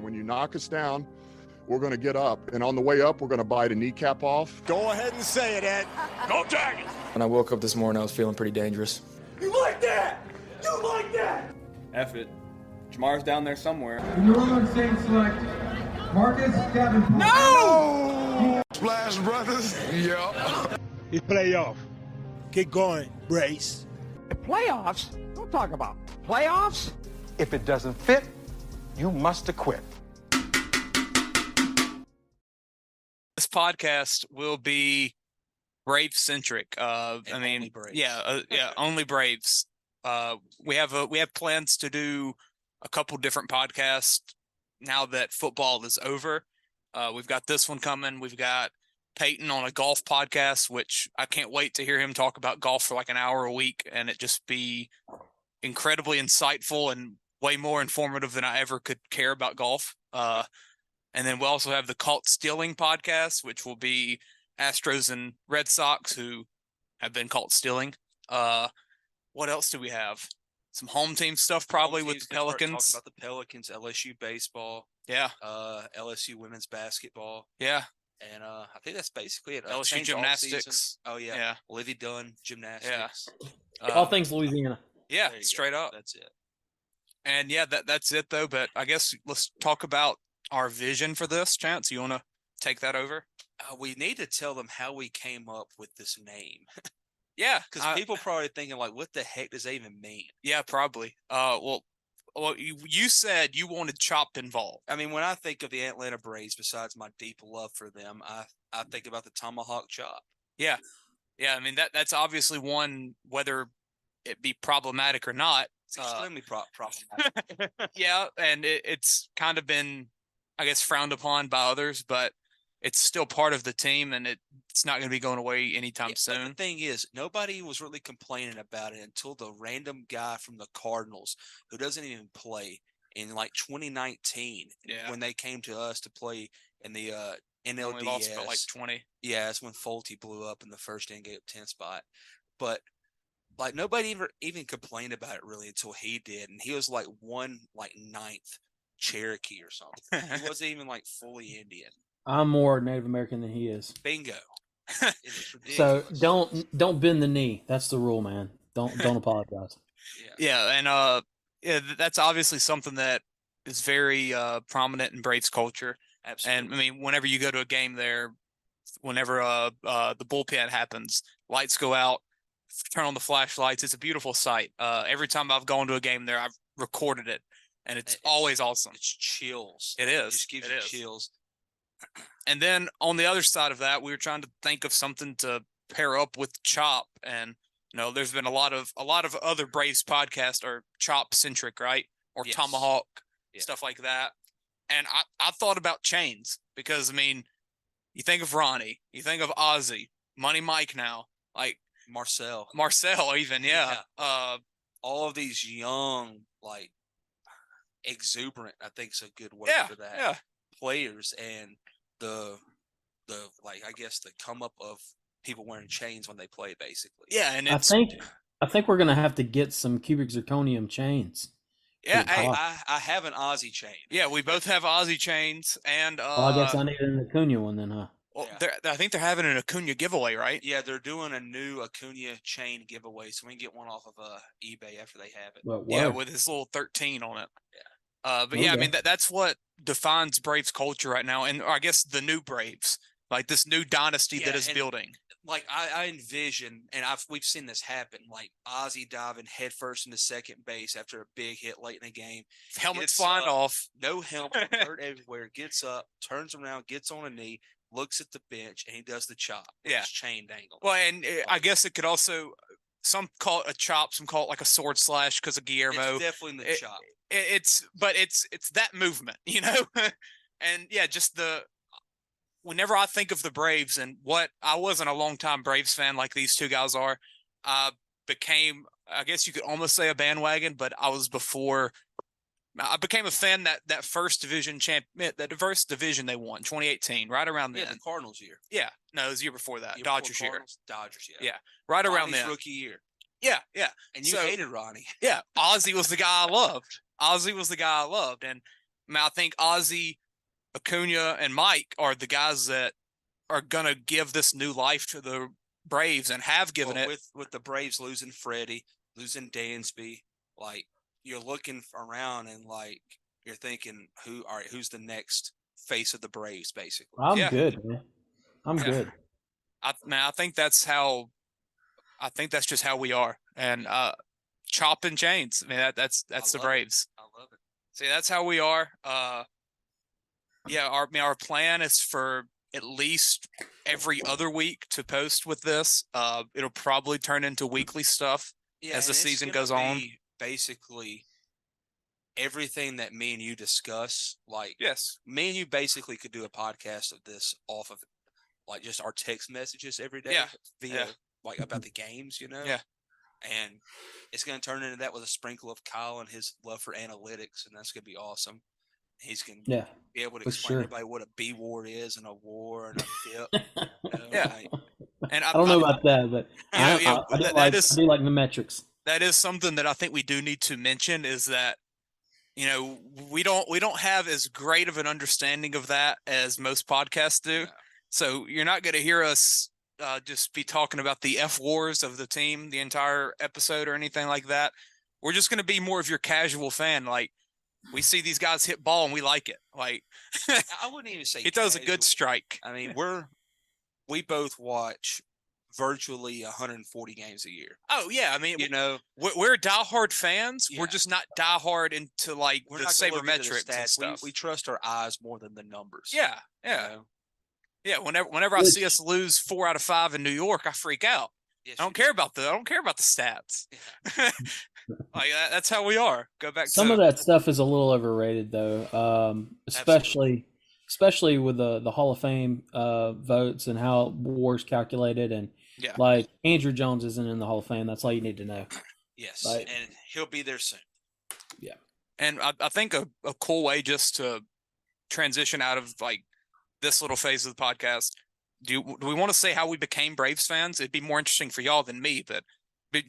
And when you knock us down, we're going to get up. And on the way up, we're going to bite a kneecap off. Go ahead and say it, Ed. Go Dragons! When I woke up this morning, I was feeling pretty dangerous. You like that? You like that? F it. Jamar's down there somewhere. The New Orleans Saints select Marcus Davenport. No! Splash Brothers. Yep. It's playoff. Get going, Brace. Playoffs? Don't talk about playoffs. If it doesn't fit, you must acquit. This podcast will be Brave centric. Only Braves. Only Braves. We have plans to do a couple different podcasts now that football is over. We've got this one coming. We've got Peyton on a golf podcast, which I can't wait to hear him talk about golf for like an hour a week, and it just be incredibly insightful and way more informative than I ever could care about golf. And then we also have the Caught Stealing podcast, which will be Astros and Red Sox who have been caught stealing. What else do we have? Some home team stuff probably with the Pelicans. Talking about the Pelicans, LSU baseball. Yeah. LSU women's basketball. Yeah. And I think that's basically it. LSU gymnastics. Oh, yeah. Yeah. Olivia Dunn, gymnastics. Yeah. All things Louisiana. Yeah, straight up. That's it. And yeah, that's it though. But I guess let's talk about our vision for this. Chance, you want to take that over? We need to tell them how we came up with this name. Yeah, because people probably thinking like, what the heck does that even mean? Yeah, probably. Well, you said you wanted Chopped involved. I mean, when I think of the Atlanta Braves, besides my deep love for them, I think about the tomahawk chop. Yeah. Yeah, I mean, that's obviously one, whether it be problematic or not. It's extremely problematic. Yeah, and it's kind of been, I guess, frowned upon by others, but it's still part of the team, and it's not going to be going away anytime soon. The thing is, nobody was really complaining about it until the random guy from the Cardinals, who doesn't even play, in like 2019, when they came to us to play in the NLDS. Only lost by like 20. Yeah, that's when Fulte blew up in the first inning, gave up 10 spot. But like nobody even complained about it really until he did, and he was like 1/9 Cherokee or something. He wasn't even like fully Indian. I'm more Native American than he is. Bingo. So don't bend the knee. That's the rule, man. Don't apologize. Yeah, and that's obviously something that is very prominent in Braves culture. Absolutely. And I mean, whenever you go to a game there, whenever the bullpen happens, lights go out, turn on the flashlights. It's a beautiful sight. Every time I've gone to a game there, I've recorded it, and it's always awesome. It's chills. It is. It just gives you chills. And then on the other side of that, we were trying to think of something to pair up with Chop, and there's been a lot of other Braves podcasts are Chop centric, right? Or Yes. Tomahawk, Yeah. stuff like that. And I thought about chains because I mean, you think of Ronnie, you think of Ozzy, Money Mike now, like Marcel even, yeah. All of these young, like exuberant, I think is a good word for that. Yeah. Players and the like I guess the come up of people wearing chains when they play, basically. Yeah, and I think we're gonna have to get some cubic zirconium chains. Yeah, hey, I have an Ozzy chain. Yeah, we both have Ozzy chains, and Well, I guess I need an Acuna one then, huh? Well, I think they're having an Acuna giveaway, right? Yeah, they're doing a new Acuna chain giveaway, so we can get one off of eBay after they have it. Well, yeah, with his little 13 on it. Yeah. But yeah, I mean that's what defines Braves culture right now, and I guess the new Braves, like this new dynasty that is building. Like I envision, and we've seen this happen, like Ozzy diving headfirst into second base after a big hit late in the game. Helmet's flying off. No helmet, hurt everywhere. Gets up, turns around, gets on a knee, looks at the bench, and he does the chop. Yeah. His chain dangle. Well, and I guess it could also, some call it a chop, some call it like a sword slash because of Guillermo. It's definitely the chop. It's that movement, and yeah, just whenever I think of the Braves and what I wasn't a longtime Braves fan like these two guys are, I became, I guess you could almost say a bandwagon, but I became a fan that first division that first division they won, 2018, right around then. Yeah, the Cardinals year. Yeah, no, it was the year before that, Dodgers year. Dodgers, yeah, right around Ronnie's then. rookie year. Yeah. And you hated Ronnie. Yeah, Ozzy was the guy I loved. And I mean, I think Ozzy, Acuna, and Mike are the guys that are gonna give this new life to the Braves and have given it. With the Braves losing Freddie, losing Dansby, like you're looking around and like you're thinking, who's the next face of the Braves, basically. I'm good, man. I'm good. I think that's just how we are. And chop and chains. I mean, that's the Braves. I love it. See, that's how we are. Our plan is for at least every other week to post with this. It'll probably turn into weekly stuff as the season goes on. Basically, everything that me and you discuss, like, yes, me and you basically could do a podcast of this off of like just our text messages every day via like about the games, Yeah. And it's going to turn into that with a sprinkle of Kyle and his love for analytics, and that's going to be awesome. He's going to be able to explain to everybody what a B ward is and a war and a FIP. And I don't know about that, but I do like the metrics. That is something that I think we do need to mention is that, we don't have as great of an understanding of that as most podcasts do. Yeah. So you're not going to hear us just be talking about the F wars of the team the entire episode or anything like that. We're just going to be more of your casual fan. Like, we see these guys hit ball and we like it. Like, I wouldn't even say he throws a good strike. I mean, we both watch virtually 140 games a year. Oh yeah, I mean, we're diehard fans. Yeah. We're just not diehard into like the sabermetrics and stuff. We trust our eyes more than the numbers. Yeah. Yeah, whenever I see us lose 4 out of 5 in New York, I freak out. Yes, I don't care about the stats. Yeah. Like that's how we are. Go back. Some of that stuff is a little overrated, though. Especially with the Hall of Fame votes and how WAR's calculated, and like Andrew Jones isn't in the Hall of Fame. That's all you need to know. Yes, and he'll be there soon. Yeah, and I think a cool way just to transition out of like this little phase of the podcast. Do we want to say how we became Braves fans? It'd be more interesting for y'all than me, but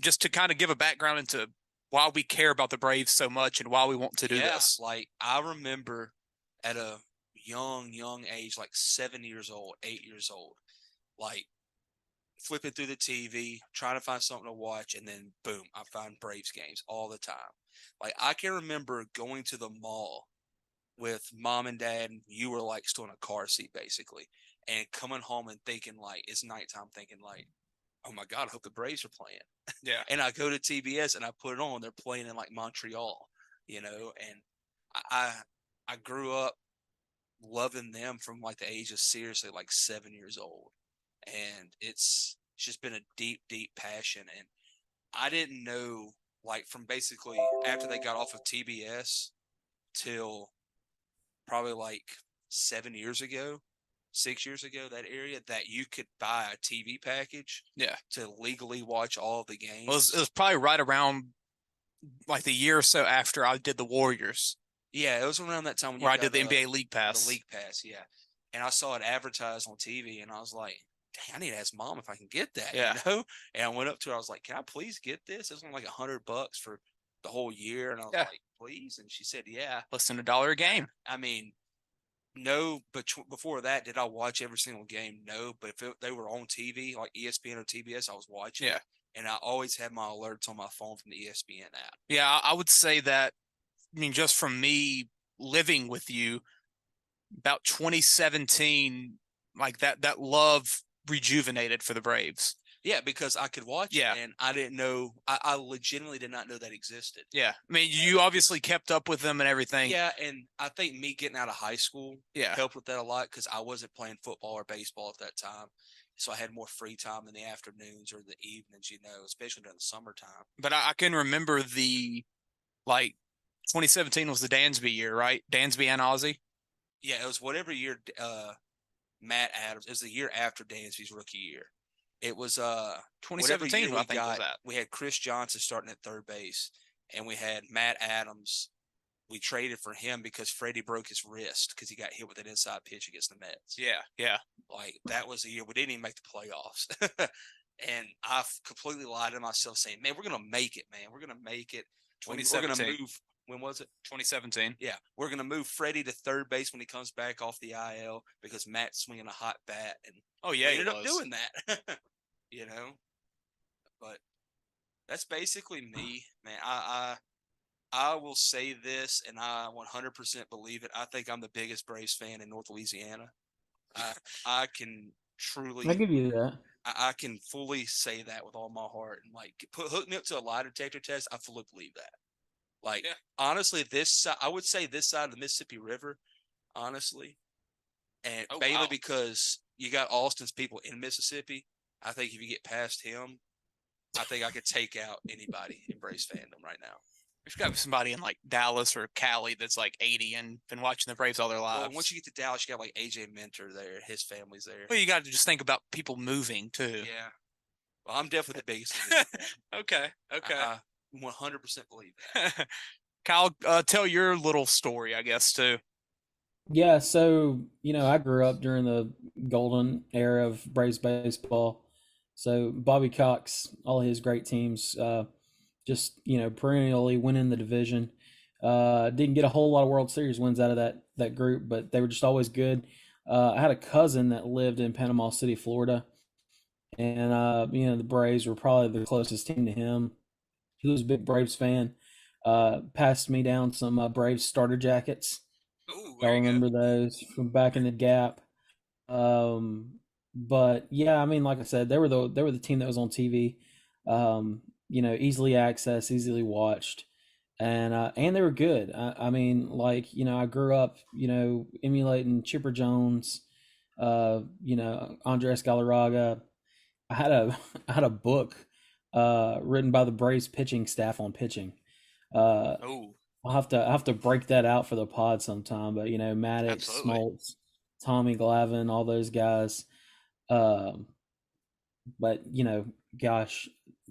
just to kind of give a background into why we care about the Braves so much and why we want to do this. Like, I remember at a young age, like 7 years old, 8 years old, like flipping through the TV, trying to find something to watch, and then boom, I find Braves games all the time. Like, I can remember going to the mall with mom and dad, and you were like still in a car seat basically, and coming home and thinking like it's nighttime, thinking like, oh my God, I hope the Braves are playing. Yeah. And I go to TBS and I put it on. They're playing in like Montreal, and I grew up loving them from like the age of seriously like 7 years old. And it's just been a deep, deep passion. And I didn't know, like, from basically after they got off of TBS till probably like 6 years ago, that area, that you could buy a TV package to legally watch all of the games. Well, it was probably right around like the year or so after I did the Warriors. Yeah, it was around that time where I did the NBA League Pass. The League Pass, yeah. And I saw it advertised on TV, and I was like, dang, I need to ask mom if I can get that, And I went up to her, I was like, can I please get this? It was only like $100 for the whole year. And I was like, please? And she said, yeah. Less than $1 a game. I mean, no, but before that, did I watch every single game? No, but if they were on TV, like ESPN or TBS, I was watching. Yeah. And I always had my alerts on my phone from the ESPN app. Yeah, I would say that, I mean, just from me living with you, about 2017, like that love rejuvenated for the Braves. Yeah, because I could watch it, and I didn't know. I legitimately did not know that existed. Yeah, I mean, you obviously kept up with them and everything. Yeah, and I think me getting out of high school helped with that a lot because I wasn't playing football or baseball at that time. So I had more free time in the afternoons or the evenings, especially during the summertime. But I can remember 2017 was the Dansby year, right? Dansby and Ozzy? Yeah, it was whatever year Matt Adams. It was the year after Dansby's rookie year. It was 2017, I think was that. We had Chris Johnson starting at third base, and we had Matt Adams. We traded for him because Freddie broke his wrist because he got hit with an inside pitch against the Mets. Yeah. Like, that was the year we didn't even make the playoffs. And I completely lied to myself saying, man, we're going to make it, man. We're going to make it. We're going to move. When was it? 2017. Yeah, we're gonna move Freddie to third base when he comes back off the IL because Matt's swinging a hot bat, and we ended up doing that. But that's basically me, man. I will say this, and I 100% believe it. I think I'm the biggest Braves fan in North Louisiana. I can truly. I'll give you that. I can fully say that with all my heart, and hook me up to a lie detector test. I fully believe that. Honestly, I would say this side of the Mississippi River, honestly, and mainly because you got Austin's people in Mississippi. I think if you get past him, I think I could take out anybody in Braves fandom right now. We've got somebody in like Dallas or Cali that's like 80 and been watching the Braves all their lives. Well, once you get to Dallas, you got like AJ Minter there. His family's there. Well, you got to just think about people moving too. Yeah. Well, I'm definitely the biggest. Okay. I 100% believe that. Kyle, tell your little story, I guess, too. Yeah, so, I grew up during the golden era of Braves baseball. So Bobby Cox, all his great teams, just, perennially winning the division. Didn't get a whole lot of World Series wins out of that group, but they were just always good. I had a cousin that lived in Panama City, Florida, and the Braves were probably the closest team to him. He was a big Braves fan. Passed me down some Braves starter jackets. Ooh, I remember those from back in the Gap. But yeah, I mean, like I said, they were the team that was on TV. Easily accessed, easily watched, and they were good. I mean, I grew up, emulating Chipper Jones, Andres Galarraga. I had a book written by the Braves pitching staff on pitching. I'll have to break that out for the pod sometime. But Maddox, Smoltz, Tommy Glavine, all those guys. But gosh,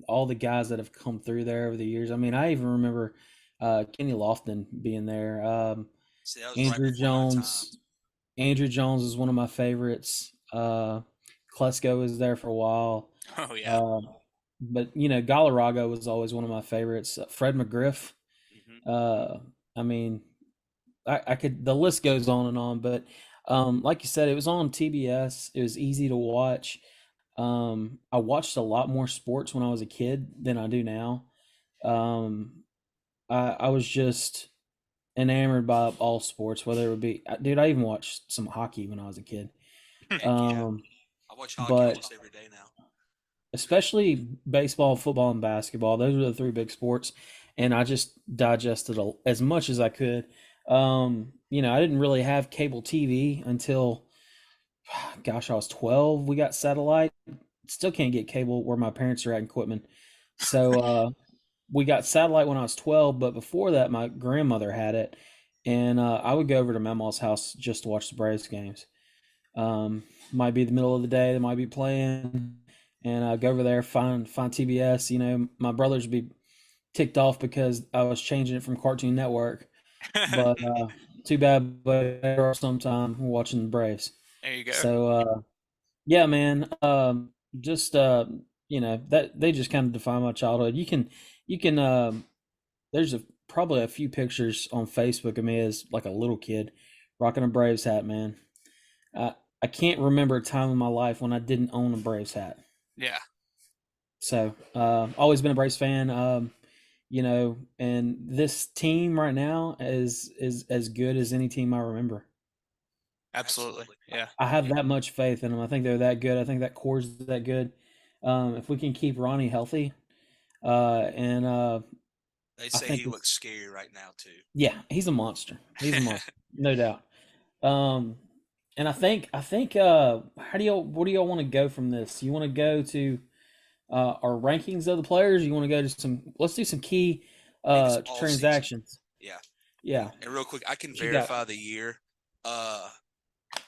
all the guys that have come through there over the years. I mean, I even remember Kenny Lofton being there. Andrew Jones. Andrew Jones is one of my favorites. Klesko was there for a while. Oh yeah. But Galarraga was always one of my favorites. Fred McGriff. I mean, I could. The list goes on, but like you said, it was on TBS. It was easy to watch. I watched a lot more sports when I was a kid than I do now. I was just enamored by all sports, whether it would be, dude, I even watched some hockey when I was a kid. I watch hockey almost every day now. Especially baseball, football, and basketball. Those were the three big sports. And I just digested as much as I could. I didn't really have cable TV until, gosh, I was 12. We got satellite. Still can't get cable where my parents are at in Quitman. So we got satellite when I was 12, but before that, my grandmother had it. And I would go over to Mama's house just to watch the Braves games. Might be the middle of the day. They might be playing. And go over there, find TBS. My brothers would be ticked off because I was changing it from Cartoon Network. But too bad, but there are sometime watching the Braves. There you go. So yeah, man. That they just kind of define my childhood. You can there's probably a few pictures on Facebook of me as like a little kid rocking a Braves hat, man. I can't remember a time in my life when I didn't own a Braves hat. Yeah. So always been a Braves fan. And this team right now is as good as any team I remember. Absolutely. Yeah. I have that much faith in them. I think they're that good. I think that core's that good. If we can keep Ronnie healthy, they say he looks scary right now too. Yeah, he's a monster. He's a monster, no doubt. And I think what do y'all want to go from this? You want to go to our rankings of the players? You want to go to let's do some key transactions. Season. Yeah. Yeah. And real quick, I can verify the year.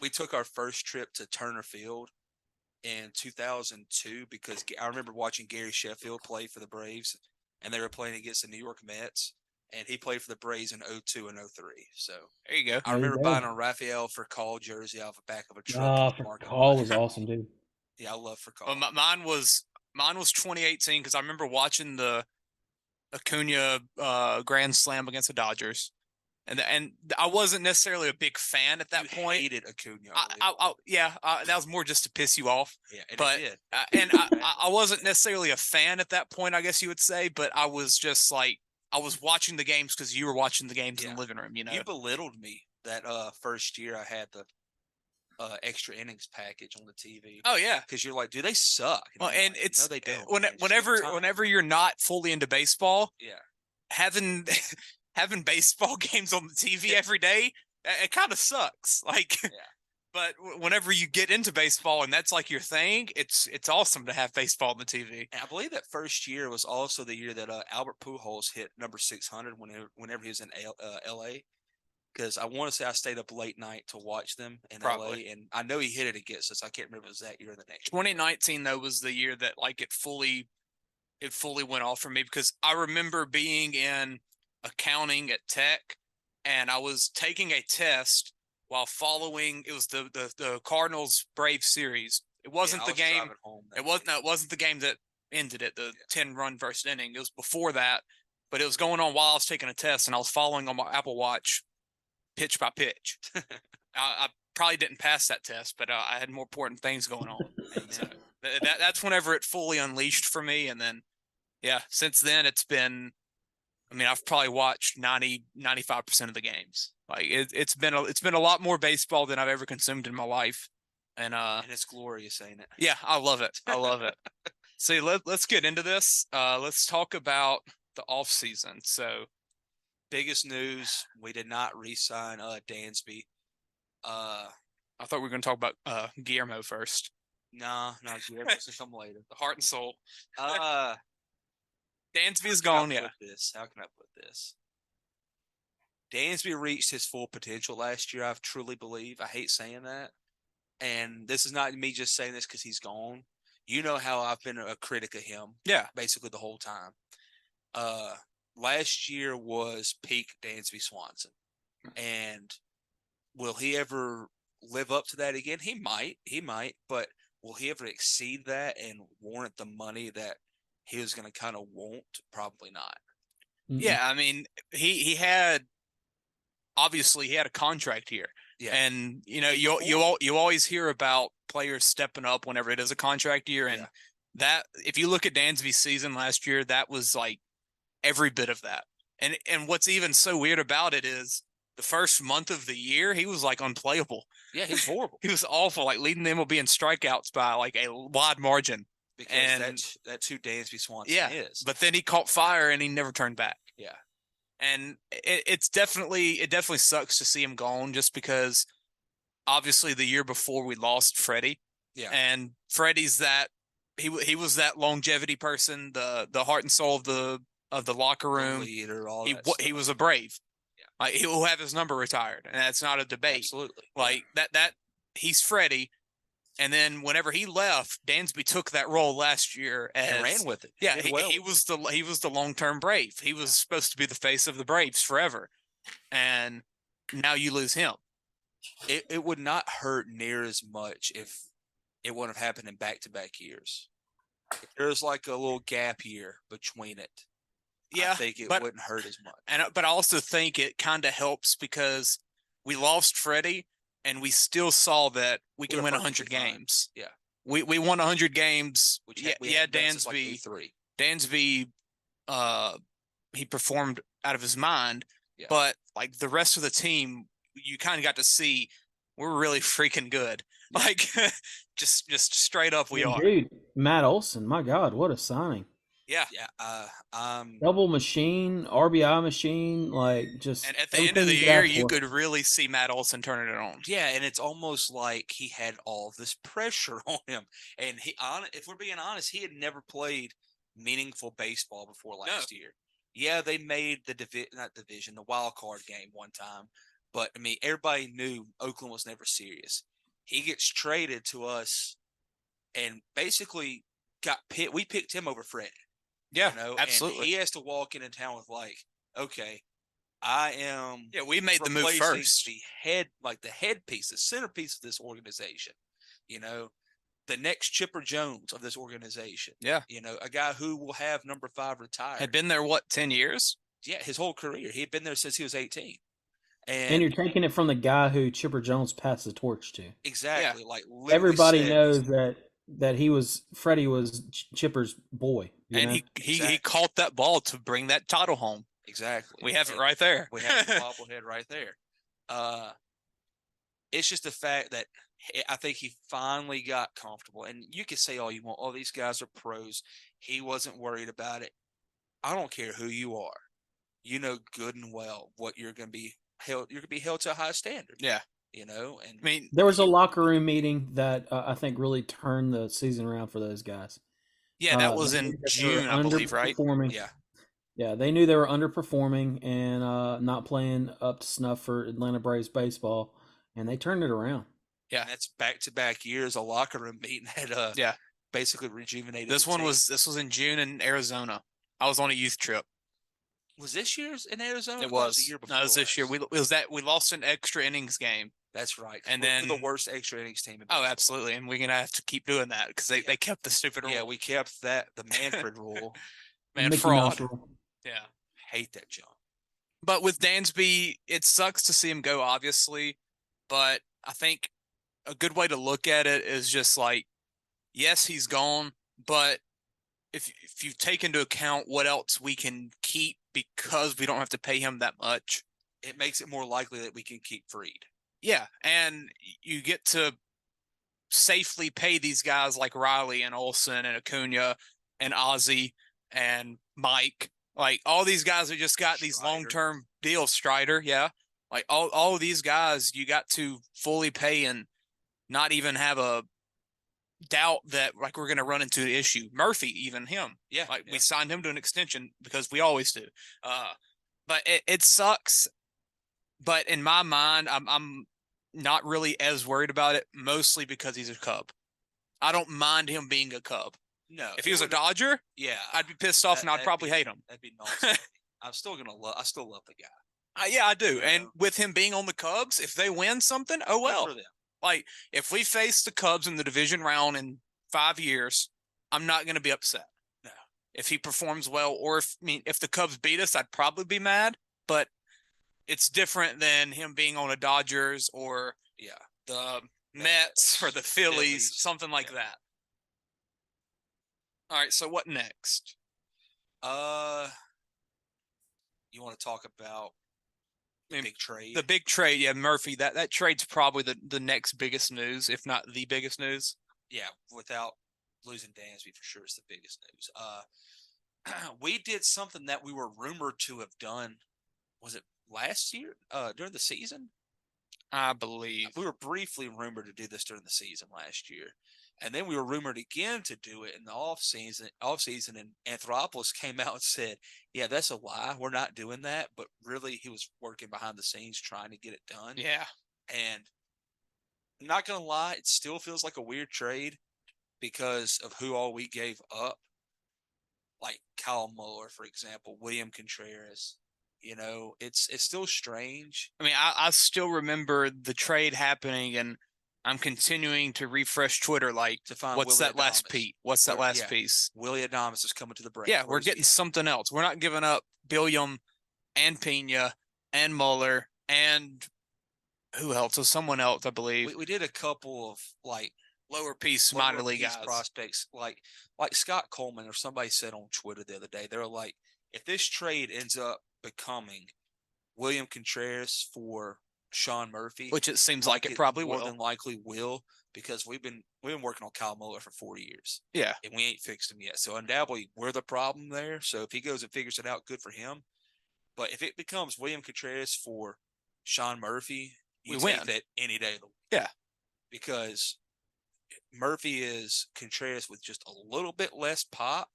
We took our first trip to Turner Field in 2002 because I remember watching Gary Sheffield play for the Braves, and they were playing against the New York Mets, and he played for the Braves in 2002 and 2003. So there you go. I remember buying a Rafael Furcal jersey off the back of a truck. Furcal was awesome, dude. Yeah, I love Furcal. Well, mine was 2018 because I remember watching the Acuna grand slam against the Dodgers. And I wasn't necessarily a big fan at that point. Hated Acuna. That was more just to piss you off. Yeah, but it did. I wasn't necessarily a fan at that point, I guess you would say. But I was just like, I was watching the games because you were watching the games in the living room. You know, you belittled me that first year I had the extra innings package on the TV. Oh yeah, because you're like, dude, they suck. Well, and like, it's no, they don't. Whenever you're not fully into baseball, yeah, having baseball games on the TV every day, it kind of sucks. Like, but whenever you get into baseball and that's like your thing, it's awesome to have baseball on the TV. And I believe that first year was also the year that Albert Pujols hit number 600 whenever he was in L.A. Because I want to say I stayed up late night to watch them in L.A. and I know he hit it against us. I can't remember if it was that year or the next. 2019 though was the year that like it fully went off for me, because I remember being in accounting at Tech, and I was taking a test while following. It was the Cardinals Braves series. It wasn't the game. It wasn't the game that ended it. The 10-run first inning. It was before that, but it was going on while I was taking a test, and I was following on my Apple Watch, pitch by pitch. I probably didn't pass that test, but I had more important things going on. So that's whenever it fully unleashed for me, and then since then it's been. I mean, I've probably watched 95% of the games. Like it's been a lot more baseball than I've ever consumed in my life, and it's glorious, ain't it? Yeah, I love it. I love it. See, let's get into this. Let's talk about the off season. So, biggest news: we did not re-sign Dansby. I thought we were going to talk about Guillermo first. No, Guillermo. Some later. The heart and soul. Dansby is gone. How can I put this? Dansby reached his full potential last year. I truly believe. I hate saying that, and this is not me just saying this because he's gone. You know how I've been a critic of him. Yeah, basically the whole time. Last year was peak Dansby Swanson, and will he ever live up to that again? He might, but will he ever exceed that and warrant the money that he was going to kind of want? Probably not. Mm-hmm. Yeah, I mean, he had obviously he had a contract here, and you know you always hear about players stepping up whenever it is a contract year, and that if you look at Dansby's season last year, that was like every bit of that. And what's even so weird about it is the first month of the year he was like unplayable. Yeah, he was horrible. He was awful, like leading the MLB in strikeouts by like a wide margin. Because that's who Dansby Swanson is. But then he caught fire and he never turned back. Yeah. And it definitely sucks to see him gone, just because obviously the year before we lost Freddie. Yeah. And Freddie's that he was that longevity person, the heart and soul of the locker room. The leader, all he that stuff. He was a Brave. Yeah. Like he will have his number retired, and that's not a debate. Absolutely. Like that he's Freddie. And then whenever he left, Dansby took that role last year and ran with it. Yeah, he was the long-term Brave. He was supposed to be the face of the Braves forever, and now you lose him. It would not hurt near as much if it wouldn't have happened in back-to-back years. If there's like a little gap year between it, I think it wouldn't hurt as much. But I also think it kind of helps because we lost Freddie. And we still saw that we can win 100 games. Yeah. We won 100 games. Dansby. Dansby, he performed out of his mind. Yeah. But, like, the rest of the team, you kind of got to see we're really freaking good. Yeah. Like, just straight up we are. Dude, Matt Olson, my God, what a signing. Yeah. Yeah. Double machine, RBI machine, like just. And at the end of the year, you could really see Matt Olson turning it on. Yeah, and it's almost like he had all this pressure on him. And if we're being honest, he had never played meaningful baseball before last year. Yeah, they made the wild card game one time. But, I mean, everybody knew Oakland was never serious. He gets traded to us and basically we picked him over Fred. Yeah, absolutely. And he has to walk into town with like, okay, I am. Yeah, we made the move first. The headpiece, the centerpiece of this organization. You know, the next Chipper Jones of this organization. Yeah. You know, a guy who will have number 5 retired. Had been there, 10 years? Yeah, his whole career. He had been there since he was 18. And you're taking it from the guy who Chipper Jones passed the torch to. Exactly. Yeah. Like everybody knows that Freddie was Chipper's boy. And know? He caught that ball to bring that title home. Exactly. We have it right there. We have the bobblehead right there. It's just the fact that I think he finally got comfortable. And you can say all you want, oh, these guys are pros. He wasn't worried about it. I don't care who you are. You know good and well what you're going to be held. You're going to be held to a high standard. Yeah. You know, and I mean, there was a locker room meeting that I think really turned the season around for those guys. Yeah, that was in June, I believe, right? Yeah. Yeah, they knew they were underperforming and not playing up to snuff for Atlanta Braves baseball, and they turned it around. Yeah, and that's back-to-back years. A locker room meeting had basically rejuvenated. This was in June in Arizona. I was on a youth trip. Was this year's in Arizona? It was. The year before. No, it was this year. We lost an extra innings game. That's right. And we're the worst extra innings team. Oh, absolutely. And we're gonna have to keep doing that because they kept the stupid rule. Yeah, we kept the Manfred rule. Fraud. Yeah, hate that jump. But with Dansby, it sucks to see him go, obviously. But I think a good way to look at it is just like, yes, he's gone, but if you take into account what else we can keep because we don't have to pay him that much, it makes it more likely that we can keep Freed. Yeah, and you get to safely pay these guys like Riley and Olsen and Acuna and Ozzie and Mike. Like, all these guys who just got these long-term deals, Strider, yeah. Like, all of these guys you got to fully pay and not even have a doubt that, like, we're going to run into an issue. Murphy, even him. Yeah. Like, we signed him to an extension because we always do. But it sucks. But in my mind, I'm not really as worried about it, mostly because he's a Cub. I don't mind him being a Cub. No. If he was a Dodger, yeah, I'd be pissed off and I'd probably hate him. That'd be nice. I still love the guy. Yeah, I do. And with him being on the Cubs, if they win something, oh well. Like, if we face the Cubs in the division round in 5 years, I'm not going to be upset. No. If he performs well, or if the Cubs beat us, I'd probably be mad. But it's different than him being on a Dodgers or the Mets or the Phillies, something like that. All right, so what next? You want to talk about the big trade? The big trade, yeah, Murphy. That trade's probably the next biggest news, if not the biggest news. Yeah, without losing Dansby, for sure, it's the biggest news. We did something that we were rumored to have done. Was it last year? During the season? I believe. We were briefly rumored to do this during the season last year. And then we were rumored again to do it in the off season, and Anthropoulos came out and said, yeah, that's a lie. We're not doing that. But really, he was working behind the scenes trying to get it done. Yeah. And I'm not going to lie, it still feels like a weird trade because of who all we gave up. Like Kyle Muller, for example, William Contreras. You know, it's still strange. I mean, I still remember the trade happening, and I'm continuing to refresh Twitter, like, to find what's Willy that last Adames. piece? What's that last piece? Willy Adames is coming to the break. Yeah, we're getting something else. We're not giving up Billiam and Pena and Muller and who else? So someone else, I believe. We did a couple of, like, lower piece minor league guys. Prospects, like Scott Coleman, or somebody said on Twitter the other day, they were like, if this trade ends up becoming William Contreras for Sean Murphy, which it seems like it probably more will. than likely will, because we've been working on Kyle Muller for 4 years. Yeah. And we ain't fixed him yet. So undoubtedly we're the problem there. So if he goes and figures it out, good for him. But if it becomes William Contreras for Sean Murphy, you we take win that any day of the week. Yeah. Because Murphy is Contreras with just a little bit less pop,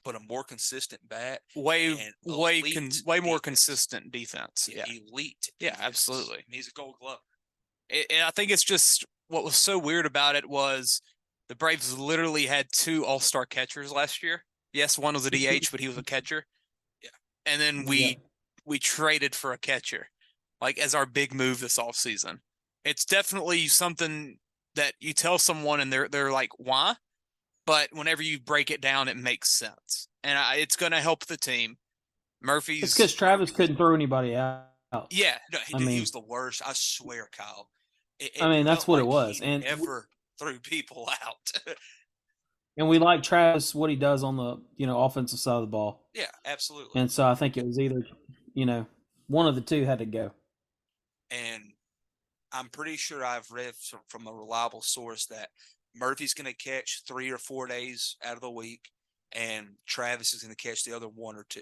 but a more consistent bat. Way more consistent defense. Yeah. Elite. Yeah, defense. Absolutely. He's a Gold Glove. And I think it's just what was so weird about it was the Braves literally had 2 all-star catchers last year. Yes, one was a DH, but he was a catcher. Yeah. And then we traded for a catcher, like, as our big move this offseason. It's definitely something that you tell someone and they're like, why? But whenever you break it down, it makes sense. And it's going to help the team. Murphy's. It's because Travis couldn't throw anybody out. Yeah. No, he was the worst. I swear, Kyle. That's what like it was. He And never threw people out. And we like Travis, what he does on the, offensive side of the ball. Yeah, absolutely. And so I think it was either, one of the two had to go. And I'm pretty sure I've read from a reliable source that Murphy's going to catch 3 or 4 days out of the week, and Travis is going to catch the other 1 or 2.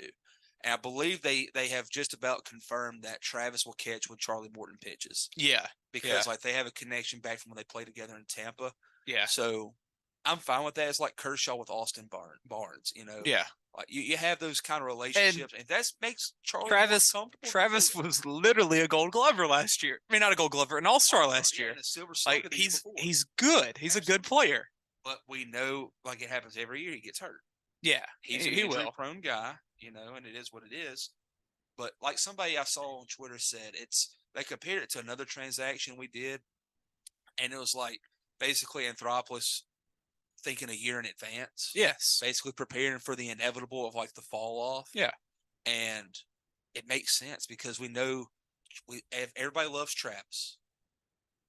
And I believe they have just about confirmed that Travis will catch when Charlie Morton pitches. Yeah. Because they have a connection back from when they played together in Tampa. Yeah. So I'm fine with that. It's like Kershaw with Austin Barnes, Yeah. Like you have those kind of relationships, and that makes Travis comfortable. Travis was literally a Gold Glover last year. I mean, not a Gold Glover, an All-Star last year. And a Silver Slugger He's good. He's a good player. But we know, like it happens every year, he gets hurt. Yeah, he's an injury-prone guy, and it is what it is. But like somebody I saw on Twitter said, they compared it to another transaction we did, and it was like basically Anthropoulos thinking a year in advance. Yes. Basically preparing for the inevitable of like the fall off. Yeah. And it makes sense because we know everybody loves Travis.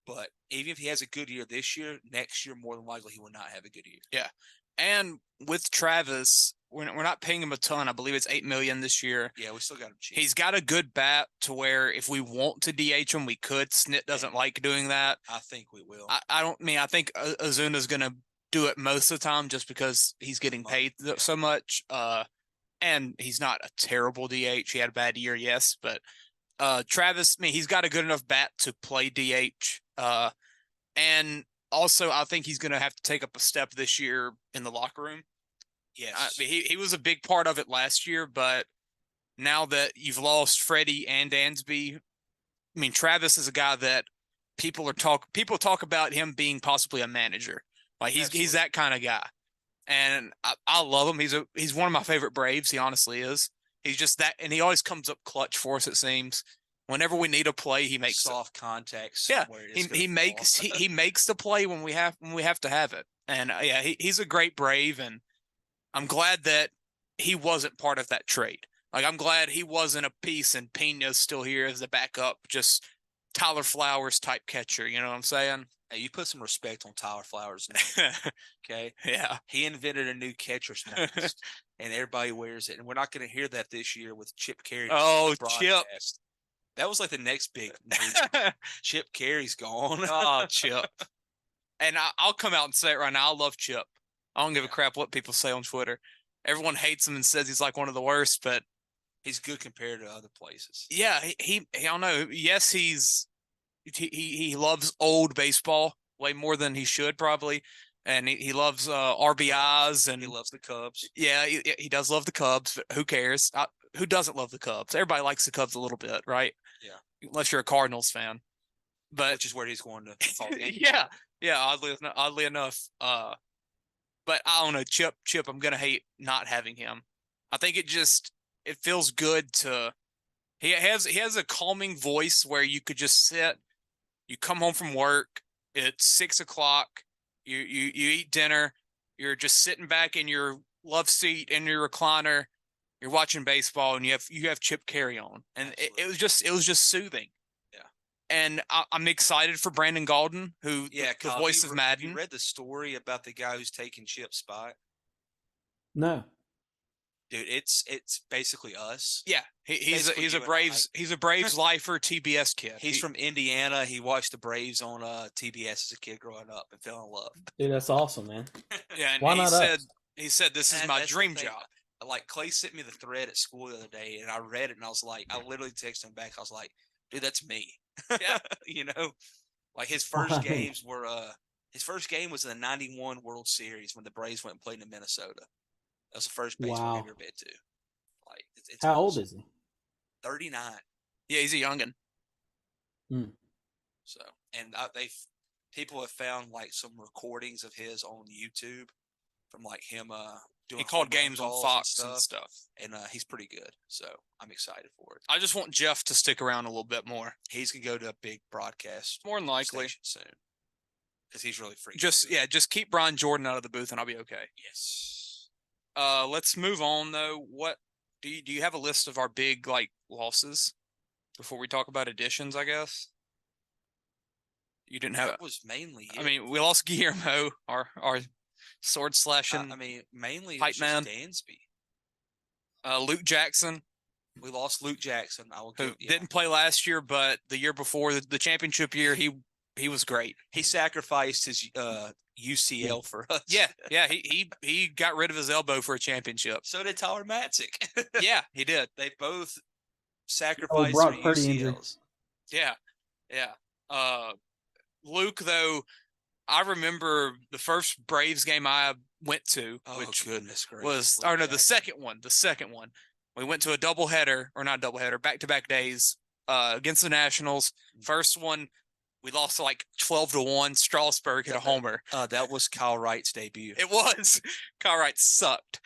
But even if he has a good year this year, next year, more than likely he will not have a good year. Yeah. And with Travis, we're not paying him a ton. I believe it's $8 million this year. Yeah, we still got him cheap. He's got a good bat to where if we want to DH him, we could. Snit doesn't like doing that. I think we will. I think Azuna's going to do it most of the time just because he's getting paid so much. And he's not a terrible DH. He had a bad year, yes, but Travis, he's got a good enough bat to play DH. And also, I think he's going to have to take up a step this year in the locker room. Yes. He was a big part of it last year, but now that you've lost Freddie and Dansby, Travis is a guy that people talk about him being possibly a manager. Like he's that kind of guy. And I love him. He's one of my favorite Braves. He honestly is. He's just that, and he always comes up clutch for us. It seems whenever we need a play, he makes soft contact. Yeah, he makes the play when we have to have it. And he's a great Brave, and I'm glad that he wasn't part of that trade. Like I'm glad he wasn't a piece, and Pena's still here as the backup, just Tyler Flowers type catcher. You know what I'm saying? Hey, you put some respect on Tyler Flowers now, okay? Yeah. He invented a new catcher's mask, and everybody wears it. And we're not going to hear that this year with Chip Carey. Oh, Chip. That was like the next big news. Chip Carey's gone. Oh, Chip. And I'll come out and say it right now. I love Chip. I don't give a crap what people say on Twitter. Everyone hates him and says he's like one of the worst, but he's good compared to other places. Yeah, he I don't know. Yes, he loves old baseball way more than he should probably, and he loves RBIs, and he loves the Cubs. Yeah, he does love the Cubs, but who cares? Who doesn't love the Cubs? Everybody likes the Cubs a little bit, right? Yeah, unless you're a Cardinals fan, which is where he's going to fall in. yeah. Oddly enough, but I don't know, Chip. I'm gonna hate not having him. I think it feels good to. He has a calming voice where you could just sit. You come home from work. It's 6:00. You eat dinner. You're just sitting back in your love seat in your recliner. You're watching baseball, and you have Chip Carey on, and it was just soothing. Yeah. And I'm excited for Brandon Gaulden, who the voice of Madden. Have you read the story about the guy who's taking Chip's spot? No. Dude, it's basically us. Yeah, he's a Braves lifer, TBS kid. He's from Indiana. He watched the Braves on TBS as a kid growing up and fell in love. Dude, that's awesome, man. Yeah, and why not us? He said this is my dream job. Like Clay sent me the thread at school the other day, and I read it, and I was like, I literally texted him back. I was like, dude, that's me. Yeah, like his first games were his first game was in the '91 World Series when the Braves went and played in Minnesota. That was the first baseball I've ever been to. Like, it's how old is he? 39. Yeah, he's a youngin. So, and people have found like some recordings of his on YouTube from like him doing. He called games on Fox and stuff, and he's pretty good. So I'm excited for it. I just want Jeff to stick around a little bit more. He's gonna go to a big broadcast, more than likely soon. because he's really freaking. Just keep Brian Jordan out of the booth, and I'll be okay. Yes. Let's move on though. What do you have a list of our big losses before we talk about additions? I guess you didn't have. That was mainly it. I mean, we lost Guillermo, our sword slashing. Mainly hype man. Dansby. Luke Jackson. We lost Luke Jackson. Didn't play last year, but the year before the championship year, he was great. He sacrificed his UCL for us. Yeah. He got rid of his elbow for a championship. So did Tyler Matzik. Yeah, he did. They both sacrificed Brock their Purdy UCLs. injury. Yeah. Luke, though, I remember the first Braves game I went to, which goodness gracious, was the second one. The second one. We went to a doubleheader, or not doubleheader, back-to-back days against the Nationals. First one, we lost 12-1. Strasburg hit a homer. That was Kyle Wright's debut. It was. Kyle Wright sucked.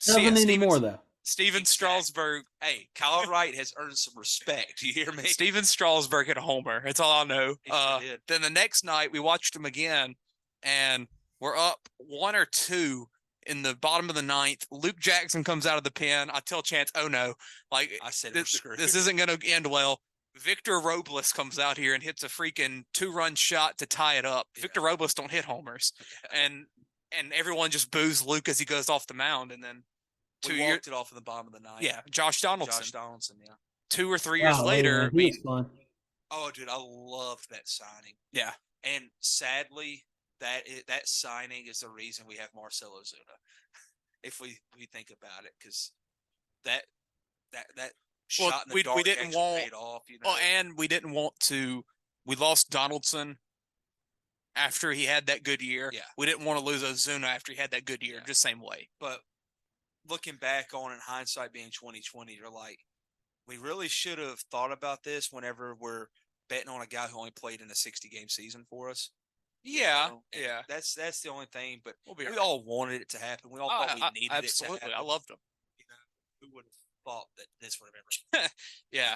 Doesn't anymore, though. Steven Strasburg. Hey, Kyle Wright has earned some respect. Do you hear me? Steven Strasburg hit a homer. That's all I know. He sure did. Then the next night, we watched him again, and we're up 1 or 2 in the bottom of the ninth. Luke Jackson comes out of the pen. I tell Chance, oh no, I said this isn't going to end well. Victor Robles comes out here and hits a freaking 2-run shot to tie it up. Yeah. Victor Robles don't hit homers, and everyone just boos Luke as he goes off the mound, and then we walked it off in the bottom of the ninth. Yeah, Josh Donaldson. Yeah. 2 or 3 years later, he was fun. Oh, dude, I loved that signing. Yeah, and sadly, that signing is the reason we have Marcell Ozuna, if we think about it, because that shot in the dark paid off. And we didn't want to. We lost Donaldson after he had that good year. Yeah, we didn't want to lose Ozuna after he had that good year. Just same way. But looking back on in hindsight, being 2020, you're like, we really should have thought about this whenever we're betting on a guy who only played in a 60-game season for us. Yeah, yeah. That's the only thing. But we all wanted it to happen. We all thought we needed it to happen. I loved him. Who would have thought that this would have ever? Yeah.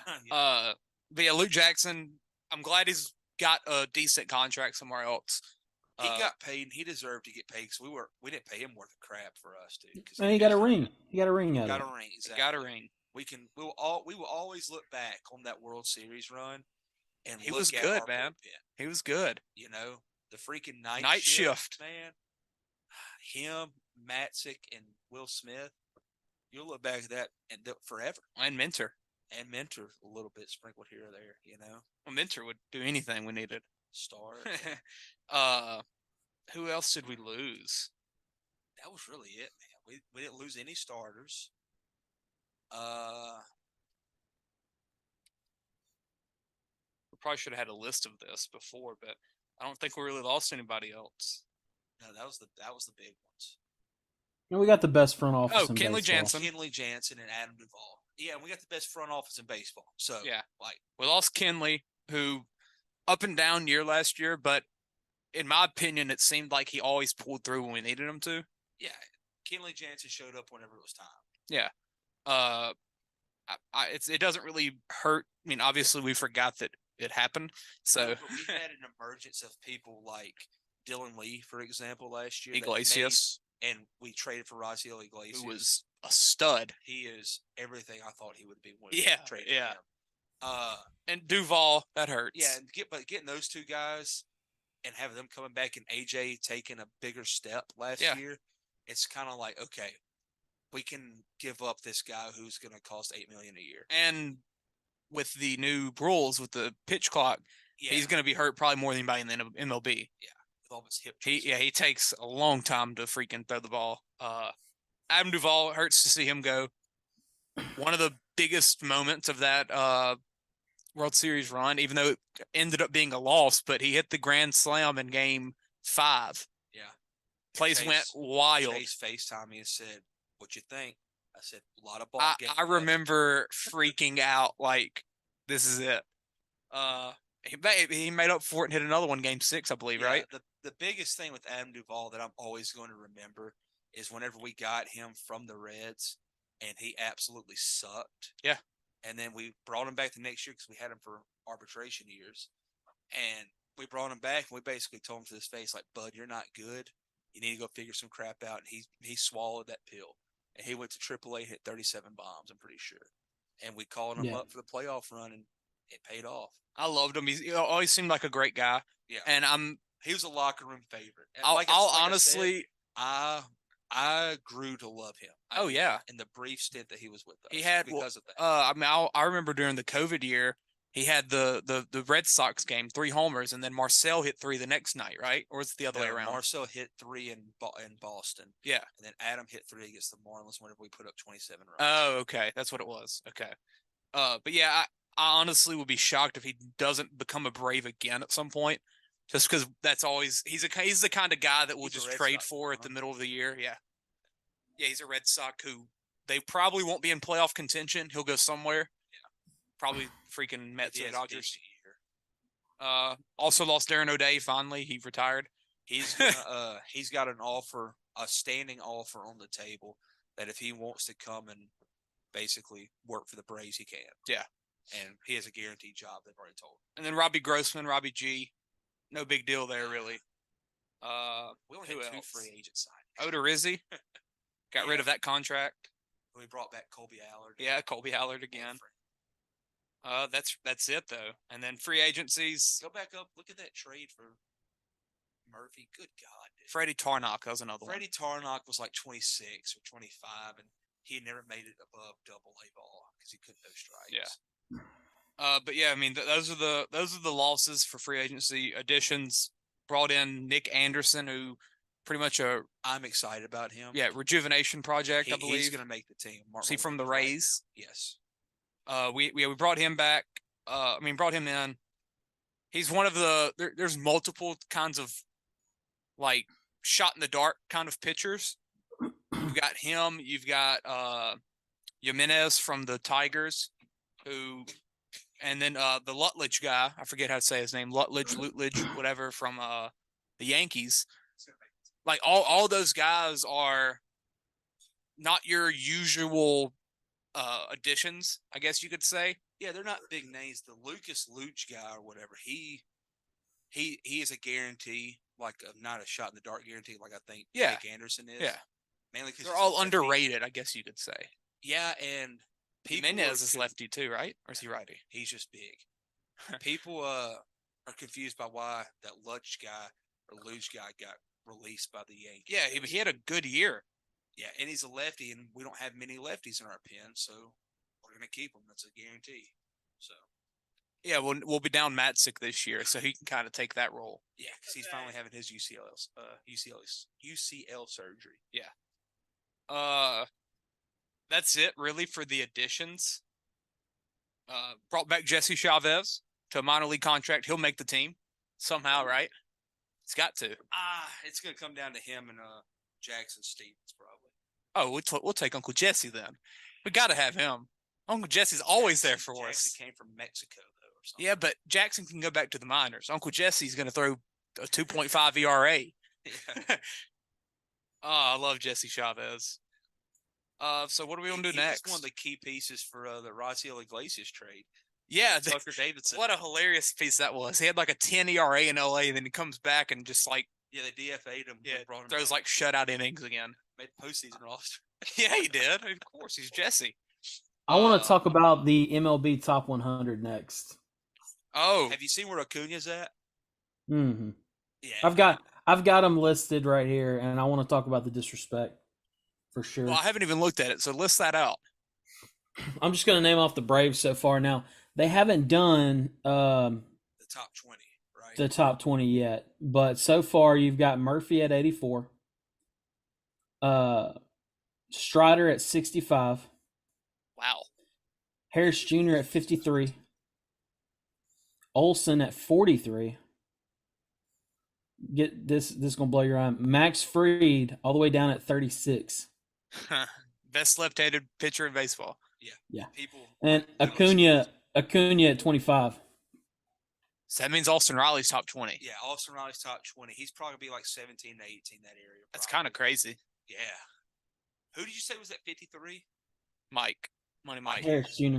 But yeah, Luke Jackson. I'm glad he's got a decent contract somewhere else. He got paid, and he deserved to get paid because we didn't pay him worth of crap for us, dude. And he got a ring. He got a ring out of it. Got a ring. Exactly. Got a ring. We will always look back on that World Series run, and he was good, man. He was good. The freaking night shift, man. Him, Matzik, and Will Smith. You'll look back at that and forever. And Mentor a little bit sprinkled here or there. Well, Mentor would do anything we needed. Star. Who else did we lose? That was really it, man. We didn't lose any starters. We probably should have had a list of this before, but I don't think we really lost anybody else. No, that was the big ones. And we got the best front office. Kenley Jansen. Kenley Jansen and Adam Duvall. Yeah, we got the best front office in baseball. So yeah, we lost Kenley, who up and down year last year, but in my opinion, it seemed like he always pulled through when we needed him to. Yeah, Kenley Jansen showed up whenever it was time. Yeah, it doesn't really hurt. I mean, obviously we forgot that it happened. So but we had an emergence of people like Dylan Lee, for example, last year. Iglesias. And we traded for Raisel Iglesias, who was a stud. He is everything I thought he would be when we traded him. And Duvall, that hurts. Yeah, but getting those two guys and having them coming back and AJ taking a bigger step last year, it's kind of like, okay, we can give up this guy who's going to cost $8 million a year. And with the new rules with the pitch clock, he's going to be hurt probably more than anybody in the MLB. Yeah. All his hip. He takes a long time to freaking throw the ball. Adam Duvall, hurts to see him go. One of the biggest moments of that World Series run, even though it ended up being a loss, but he hit the grand slam in Game 5. Yeah, place went wild. Chase FaceTimed me and said, "What you think?" I said, "A lot of ball." I remember freaking out like, "This is it." He made up for it and hit another one, Game 6, I believe, right? The biggest thing with Adam Duvall that I'm always going to remember is whenever we got him from the Reds and he absolutely sucked. Yeah. And then we brought him back the next year because we had him for arbitration years. And we brought him back, and we basically told him to his face, like, "Bud, you're not good. You need to go figure some crap out." And he swallowed that pill, and he went to AAA, hit 37 bombs. I'm pretty sure, and we called him up for the playoff run, and it paid off. I loved him. He always seemed like a great guy. Yeah, and he was a locker room favorite. And honestly, I grew to love him. In the brief stint that he was with us, he had because of that. I remember during the COVID year, he had the Red Sox game, 3 homers, and then Marcel hit 3 the next night, right? Or is it the other way around? Marcel hit 3 in Boston. Yeah, and then Adam hit 3 against the Marlins whenever we put up 27 runs. Oh, okay, that's what it was. Okay, but yeah, I honestly would be shocked if he doesn't become a Brave again at some point. Just because that's always he's the kind of guy that we'll just trade for at the middle of the year. Yeah, he's a Red Sox who they probably won't be in playoff contention. He'll go somewhere. Yeah, probably freaking Mets or Dodgers. Also lost Darren O'Day. Finally, he retired. He's gonna, he's got an offer, a standing offer on the table that if he wants to come and basically work for the Braves, he can. Yeah, and he has a guaranteed job. They've already told him. And then Robbie Grossman, Robbie G. No big deal there, really. We only had 2 free agent signings. Odorizzi got rid of that contract. We brought back Colby Allard. Yeah, Colby Allard again. That's it though. And then free agencies. Go back up. Look at that trade for Murphy. Good God, dude. Freddie Tarnock, that was another one. Freddie Tarnock was like 26 or 25, and he had never made it above Double-A ball because he couldn't throw strikes. Yeah. But yeah, I mean, those are the losses for free agency. Additions brought in Nick Anderson, who pretty much I'm excited about him. Yeah, rejuvenation project. I believe he's going to make the team. Is he from the Rays? Right, yes. We brought him back. Brought him in. He's one of the. There's multiple kinds of like shot in the dark kind of pitchers. You've got him. You've got Jimenez from the Tigers, who. And then the Lutledge guy, I forget how to say his name, Lutledge, whatever, from the Yankees. Like all those guys are not your usual additions, I guess you could say. Yeah, they're not big names. The Lucas Luch guy or whatever, he is a guarantee, like not a shot in the dark guarantee, like I think Nick Anderson is. Yeah, mainly because they're all underrated, I guess you could say. Yeah, and Jimenez is lefty too, right? Or is he righty? He's just big. People are confused by why that Luch guy or Luch guy got released by the Yankees. Yeah, he had a good year. Yeah, and he's a lefty, and we don't have many lefties in our pen, so we're going to keep him. That's a guarantee. So, yeah, we'll be down Matzik this year, so he can kind of take that role. Yeah, because he's finally having his UCL surgery. Yeah. That's it, really, for the additions. Brought back Jesse Chavez to a minor league contract. He'll make the team somehow, right? It's got to. It's going to come down to him and Jackson Stevens, probably. Oh, we'll take Uncle Jesse then. We got to have him. Uncle Jesse's always there for us. Jackson came from Mexico, though, or something. Yeah, but Jackson can go back to the minors. Uncle Jesse's going to throw a 2.5 ERA. Yeah. I love Jesse Chavez. So what are we going to do next? He's one of the key pieces for the Raciel Iglesias trade. Yeah, Tucker Davidson. What a hilarious piece that was. He had like a 10 ERA in LA, and then he comes back and just like they DFA'd him. Yeah, throws like shutout innings again. Made postseason roster. Yeah, he did. Of course, he's Jesse. I want to talk about the MLB Top 100 next. Oh, have you seen where Acuna's at? Mm-hmm. Yeah, I've got him listed right here, and I want to talk about the disrespect. For sure. Well, I haven't even looked at it, so list that out. I'm just going to name off the Braves so far. Now, they haven't done the top 20, right? The top 20 yet, but so far you've got Murphy at 84, Strider at 65. Wow. Harris Jr. at 53. Olson at 43. Get this is going to blow your mind. Max Fried all the way down at 36. Best left-handed pitcher in baseball. Yeah. People and Acuna at 25. So that means Austin Riley's top 20. Yeah, Austin Riley's top 20. He's probably be like 17 to 18 that area. That's kind of crazy. Yeah. Who did you say was at 53? Mike. Money Mike. Harris Jr.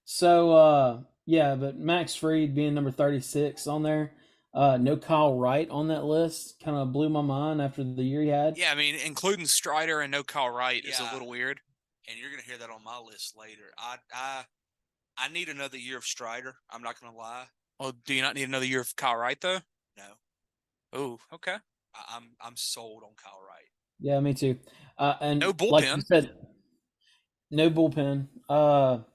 So, but Max Fried being number 36 on there. No Kyle Wright on that list. Kind of blew my mind after the year he had. Yeah, I mean, including Strider and no Kyle Wright is a little weird. And you're gonna hear that on my list later. I need another year of Strider. I'm not gonna lie. Well, do you not need another year of Kyle Wright though? No. Oh, okay. I'm sold on Kyle Wright. Yeah, me too. And no bullpen. Like you said, no bullpen.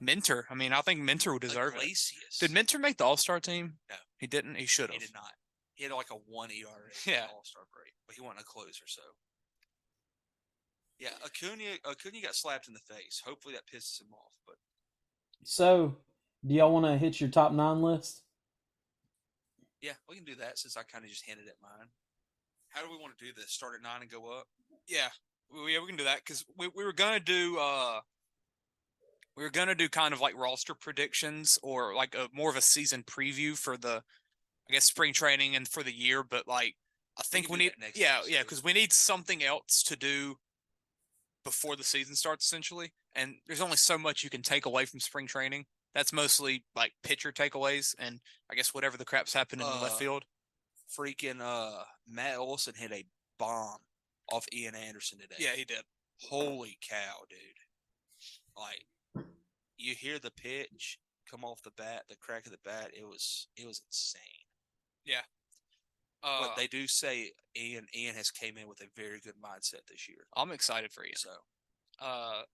Mentor. I mean, I think Mentor would deserve it. Did Mentor make the All-Star team? No. He didn't? He should have. He did not. He had like a 1 ERA yeah. All-Star break, but he wasn't a closer, so. Yeah, Acuna got slapped in the face. Hopefully that pisses him off. But so, do y'all want to hit your top 9 list? Yeah, we can do that since I kind of just hinted at mine. How do we want to do this? Start at 9 and go up? Yeah, we can do that because we were gonna do kind of like roster predictions or like more of a season preview for the I guess spring training and for the year, but like I think we need because we need something else to do before the season starts essentially, and there's only so much you can take away from spring training. That's mostly like pitcher takeaways and I guess whatever the crap's happened in the left field. Freaking Matt Olson hit a bomb off Ian Anderson today. Yeah, he did. Holy cow, dude. Like you hear the pitch come off the bat, the crack of the bat, it was insane. Yeah. But they do say Ian has came in with a very good mindset this year. I'm excited for Ian. So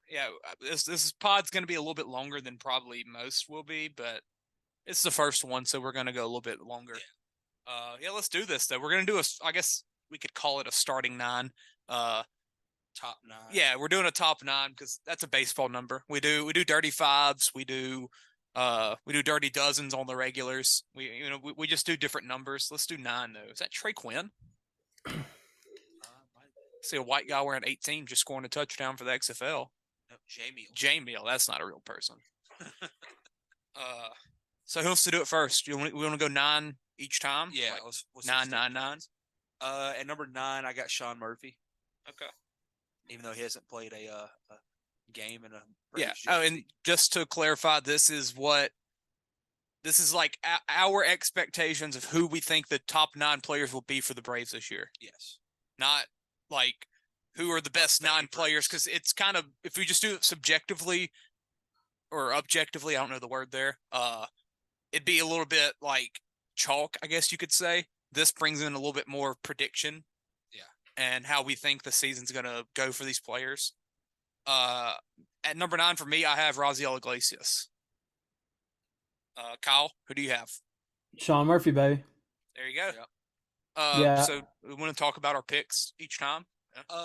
yeah, this pod's going to be a little bit longer than probably most will be, but it's the first one, so we're going to go a little bit longer. Yeah, let's do this though. We're going to do I guess we could call it a starting 9. Top 9. Yeah, we're doing a top 9 because that's a baseball number. We do dirty 5s. We do dirty dozens on the regulars. We just do different numbers. Let's do 9 though. Is that Trey Quinn? See a white guy wearing 18 just scoring a touchdown for the XFL. No, Jamie, that's not a real person. So who wants to do it first? We want to go 9 each time? Yeah. Like 9, 9, 9. At number 9, I got Sean Murphy. Okay. Even though he hasn't played a game in a Oh, and just to clarify, this is like our expectations of who we think the top 9 players will be for the Braves this year. Yes. Not like who are the best 9 players, because it's kind of, if we just do it subjectively or objectively, I don't know the word there, it'd be a little bit like chalk, I guess you could say. This brings in a little bit more prediction. Yeah. And how we think the season's going to go for these players. At number 9 for me, I have Raziel Iglesias. Kyle, who do you have? Sean Murphy, baby. There you go. Yeah. So we want to talk about our picks each time.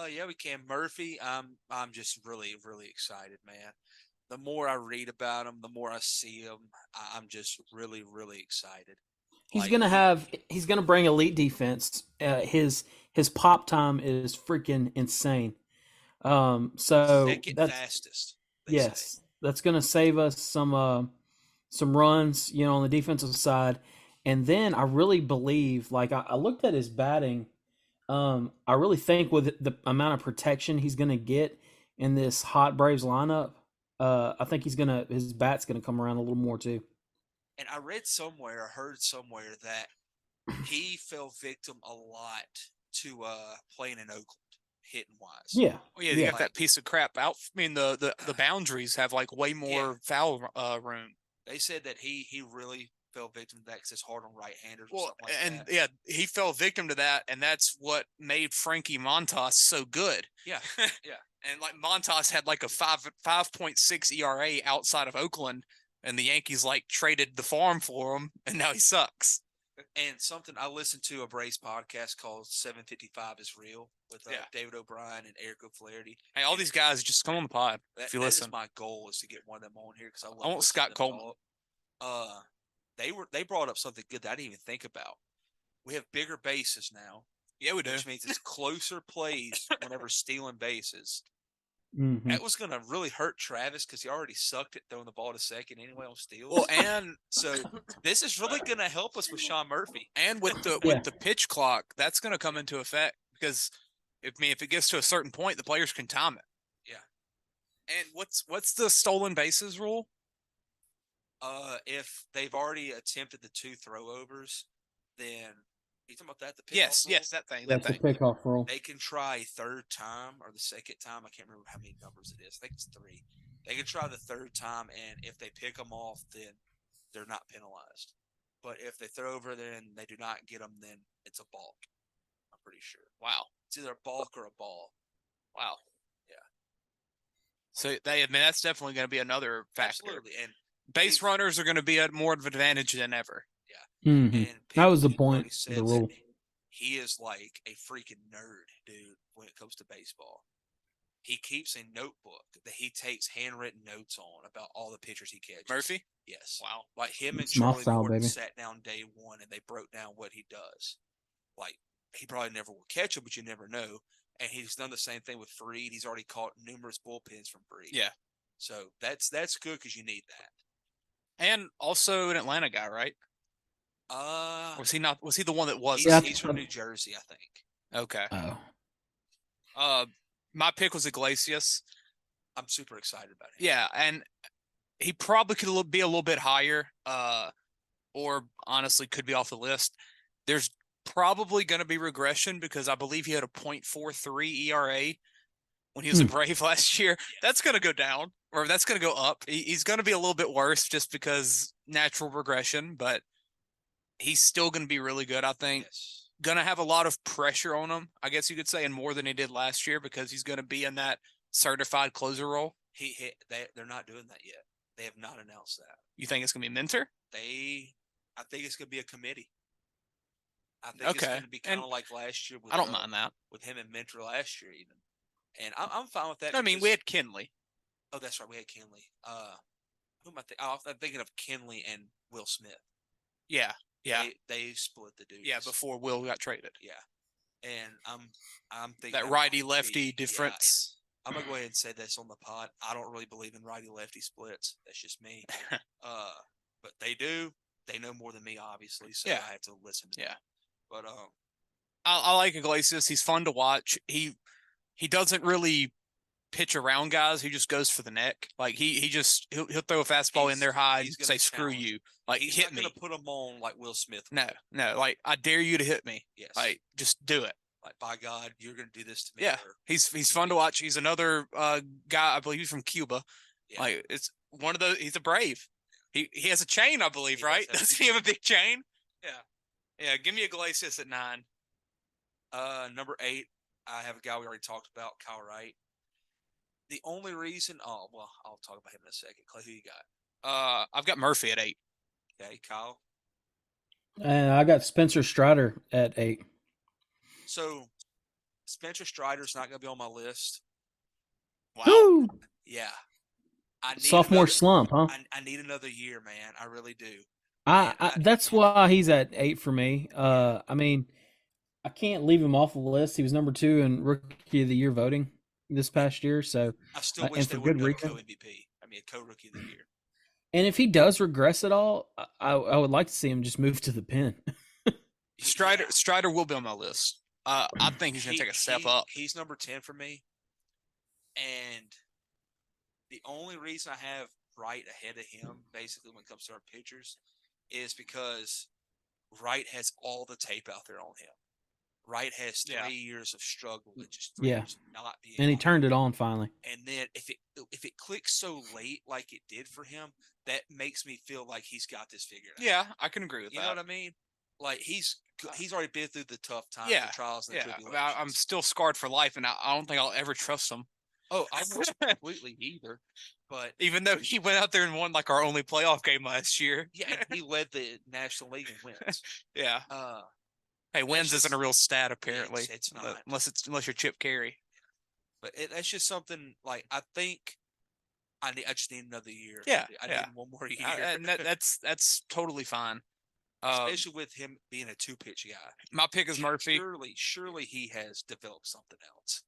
Yeah, we can. Murphy, I'm just really, really excited, man. The more I read about him, the more I see him, I'm just really, really excited. He's gonna bring elite defense. His pop time is freaking insane. So second fastest. Yes, that's gonna save us some runs, on the defensive side. And then I really believe, like I looked at his batting. I really think with the amount of protection he's gonna get in this hot Braves lineup, I think his bat's gonna come around a little more too. And I heard somewhere that he fell victim a lot to playing in Oakland, hitting wise. Yeah. Well, yeah, they got that piece of crap out. I mean, the boundaries have like way more foul room. They said that he really fell victim to that because it's hard on right-handers. Yeah, he fell victim to that, and that's what made Frankie Montas so good. Yeah, yeah. And like Montas had like a 5.6 ERA outside of Oakland, and the Yankees like traded the farm for him, and now he sucks. And something I listened to a Braves podcast called 755 is Real with David O'Brien and Eric O'Flaherty. Hey, all these guys just come on the pod if you listen. That is my goal, is to get one of them on here because I want Scott Coleman. They brought up something good that I didn't even think about. We have bigger bases now. Yeah, we do. Which means it's closer plays whenever stealing bases. Mm-hmm. That was going to really hurt Travis because he already sucked at throwing the ball to second anyway on steals. Well, and so this is really going to help us with Sean Murphy. And with the pitch clock, that's going to come into effect because if it gets to a certain point, the players can time it. Yeah. And what's the stolen bases rule? If they've already attempted the 2 throwovers, then You talking about that? The Yes, pickoff rule? that thing. That's a pickoff rule. They can try a third time or the second time. I can't remember how many numbers it is. I think it's 3. They can try the third time, and if they pick them off, then they're not penalized. But if they throw over there and they do not get them, then it's a balk. I'm pretty sure. Wow. It's either a balk or a ball. Wow. Yeah. So that's definitely going to be another factor. Absolutely. And base runners are going to be at more of an advantage than ever. Yeah. Mm-hmm. And that was the Pickett point already of said the that rule. He is like a freaking nerd, dude, when it comes to baseball. He keeps a notebook that he takes handwritten notes on about all the pitchers he catches. Murphy? Yes. Wow. Like him and It's my Charlie style, Horton baby. sat down day one and they broke down what he does. Like, he probably never will catch him, but you never know. And he's done the same thing with Freed. He's already caught numerous bullpens from Freed. Yeah. So that's good because you need that. And also an Atlanta guy, right? Was he not? Was he the one that was? He's from New Jersey, I think. Okay. Oh. My pick was Iglesias. I'm super excited about him. Yeah, and he probably could be a little bit higher, or honestly could be off the list. There's probably going to be regression because I believe he had a .43 ERA when he was a Brave last year. That's going to go down, or that's going to go up. He's going to be a little bit worse just because natural regression, but he's still going to be really good, I think. Yes. Going to have a lot of pressure on him, I guess you could say, and more than he did last year because he's going to be in that certified closer role. They're not doing that yet. They have not announced that. You think it's going to be Minter? I think it's going to be a committee. I think it's going to be kind of like last year. I don't mind that. With him and Minter last year even. And I'm fine with that. I mean, we had Kinley. Oh, that's right. We had Kinley. Who am I thinking? I'm thinking of Kinley and Will Smith. Yeah. Yeah. They split the duties. Yeah, before Will got traded. Yeah. And I'm thinking that righty-lefty difference. I'm going to go ahead and say this on the pod. I don't really believe in righty-lefty splits. That's just me. But they do. They know more than me, obviously, so I have to listen to them. But I like Iglesias. He's fun to watch. He doesn't really pitch around guys. He just goes for the neck. Like he'll throw a fastball in their high and say screw you. Like he's hit not me. Going to put them on like Will Smith. No. Like I dare you to hit me. Yes. Like just do it. Like by God, you're going to do this to me. Yeah. He's fun to watch. He's another guy. I believe he's from Cuba. Yeah. Like it's one of those. He's a Brave. He has a chain, I believe, right? Doesn't he have a big chain? Yeah. Yeah. Give me Iglesias at 9. Number 8, I have a guy we already talked about, Kyle Wright. The only reason, I'll talk about him in a second. Clay, who you got? I've got Murphy at 8. Okay, Kyle. And I got Spencer Strider at 8. So, Spencer Strider's not going to be on my list. Wow. Woo! Yeah. Sophomore slump, huh? I need another year, man. I really do. That's why he's at 8 for me. I mean, I can't leave him off the list. He was number 2 in Rookie of the Year voting this past year. So I still wish they would have co-MVP. I mean, a co-Rookie of the Year. And if he does regress at all, I would like to see him just move to the pen. Strider will be on my list. I think he's going to take a step up. He's number 10 for me. And the only reason I have Wright ahead of him, basically, when it comes to our pitchers, is because Wright has all the tape out there on him. Wright has 3 years of struggle and just 3 years of not being. And he turned it on finally. And then if it clicks so late like it did for him, that makes me feel like he's got this figured out. Yeah, I can agree with that. You know what I mean? Like he's already been through the tough times, the trials, and the tribulations. I'm still scarred for life, and I don't think I'll ever trust him. Oh, I wouldn't completely either. But even though he went out there and won like our only playoff game last year, he led the National League in wins. Yeah. Hey, wins isn't a real stat apparently. It's not unless you're Chip Carey. But that's just something like I think I just need another year. Yeah, I need one more year. And that's totally fine. Especially with him being a 2-pitch guy. My pick is Murphy. Surely he has developed something else.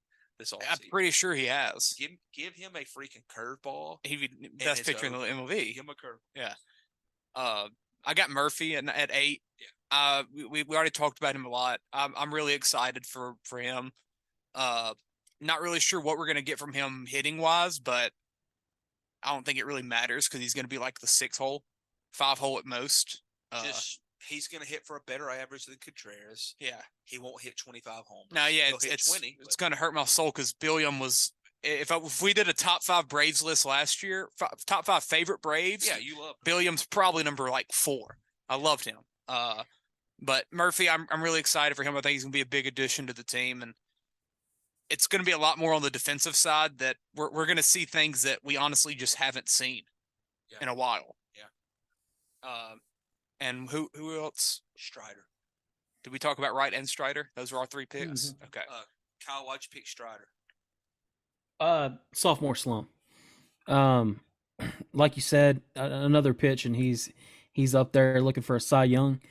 I'm pretty sure he has. Give him a freaking curveball. He'd be best pitcher in the MLB. Give him a curveball. Yeah. I got Murphy at 8. Yeah. We already talked about him a lot. I'm really excited for him. Not really sure what we're gonna get from him hitting wise, but I don't think it really matters because he's gonna be like the 6 hole, 5 hole at most. he's going to hit for a better average than Contreras. Yeah. He won't hit 25 homers. No, yeah, He'll hit it's 20. It's going to hurt my soul because Billiam was. If we did a top 5 Braves list last year, top 5 favorite Braves, Yeah, you love him. Billiam's probably number like 4. I loved him. But Murphy, I'm really excited for him. I think he's going to be a big addition to the team, and it's going to be a lot more on the defensive side that we're going to see things that we honestly just haven't seen in a while. Yeah. And who else? Strider. Did we talk about Wright and Strider? Those were our 3 picks. Mm-hmm. Okay. Kyle, why'd you pick Strider? Sophomore slump. Like you said, another pitch, and he's up there looking for a Cy Young.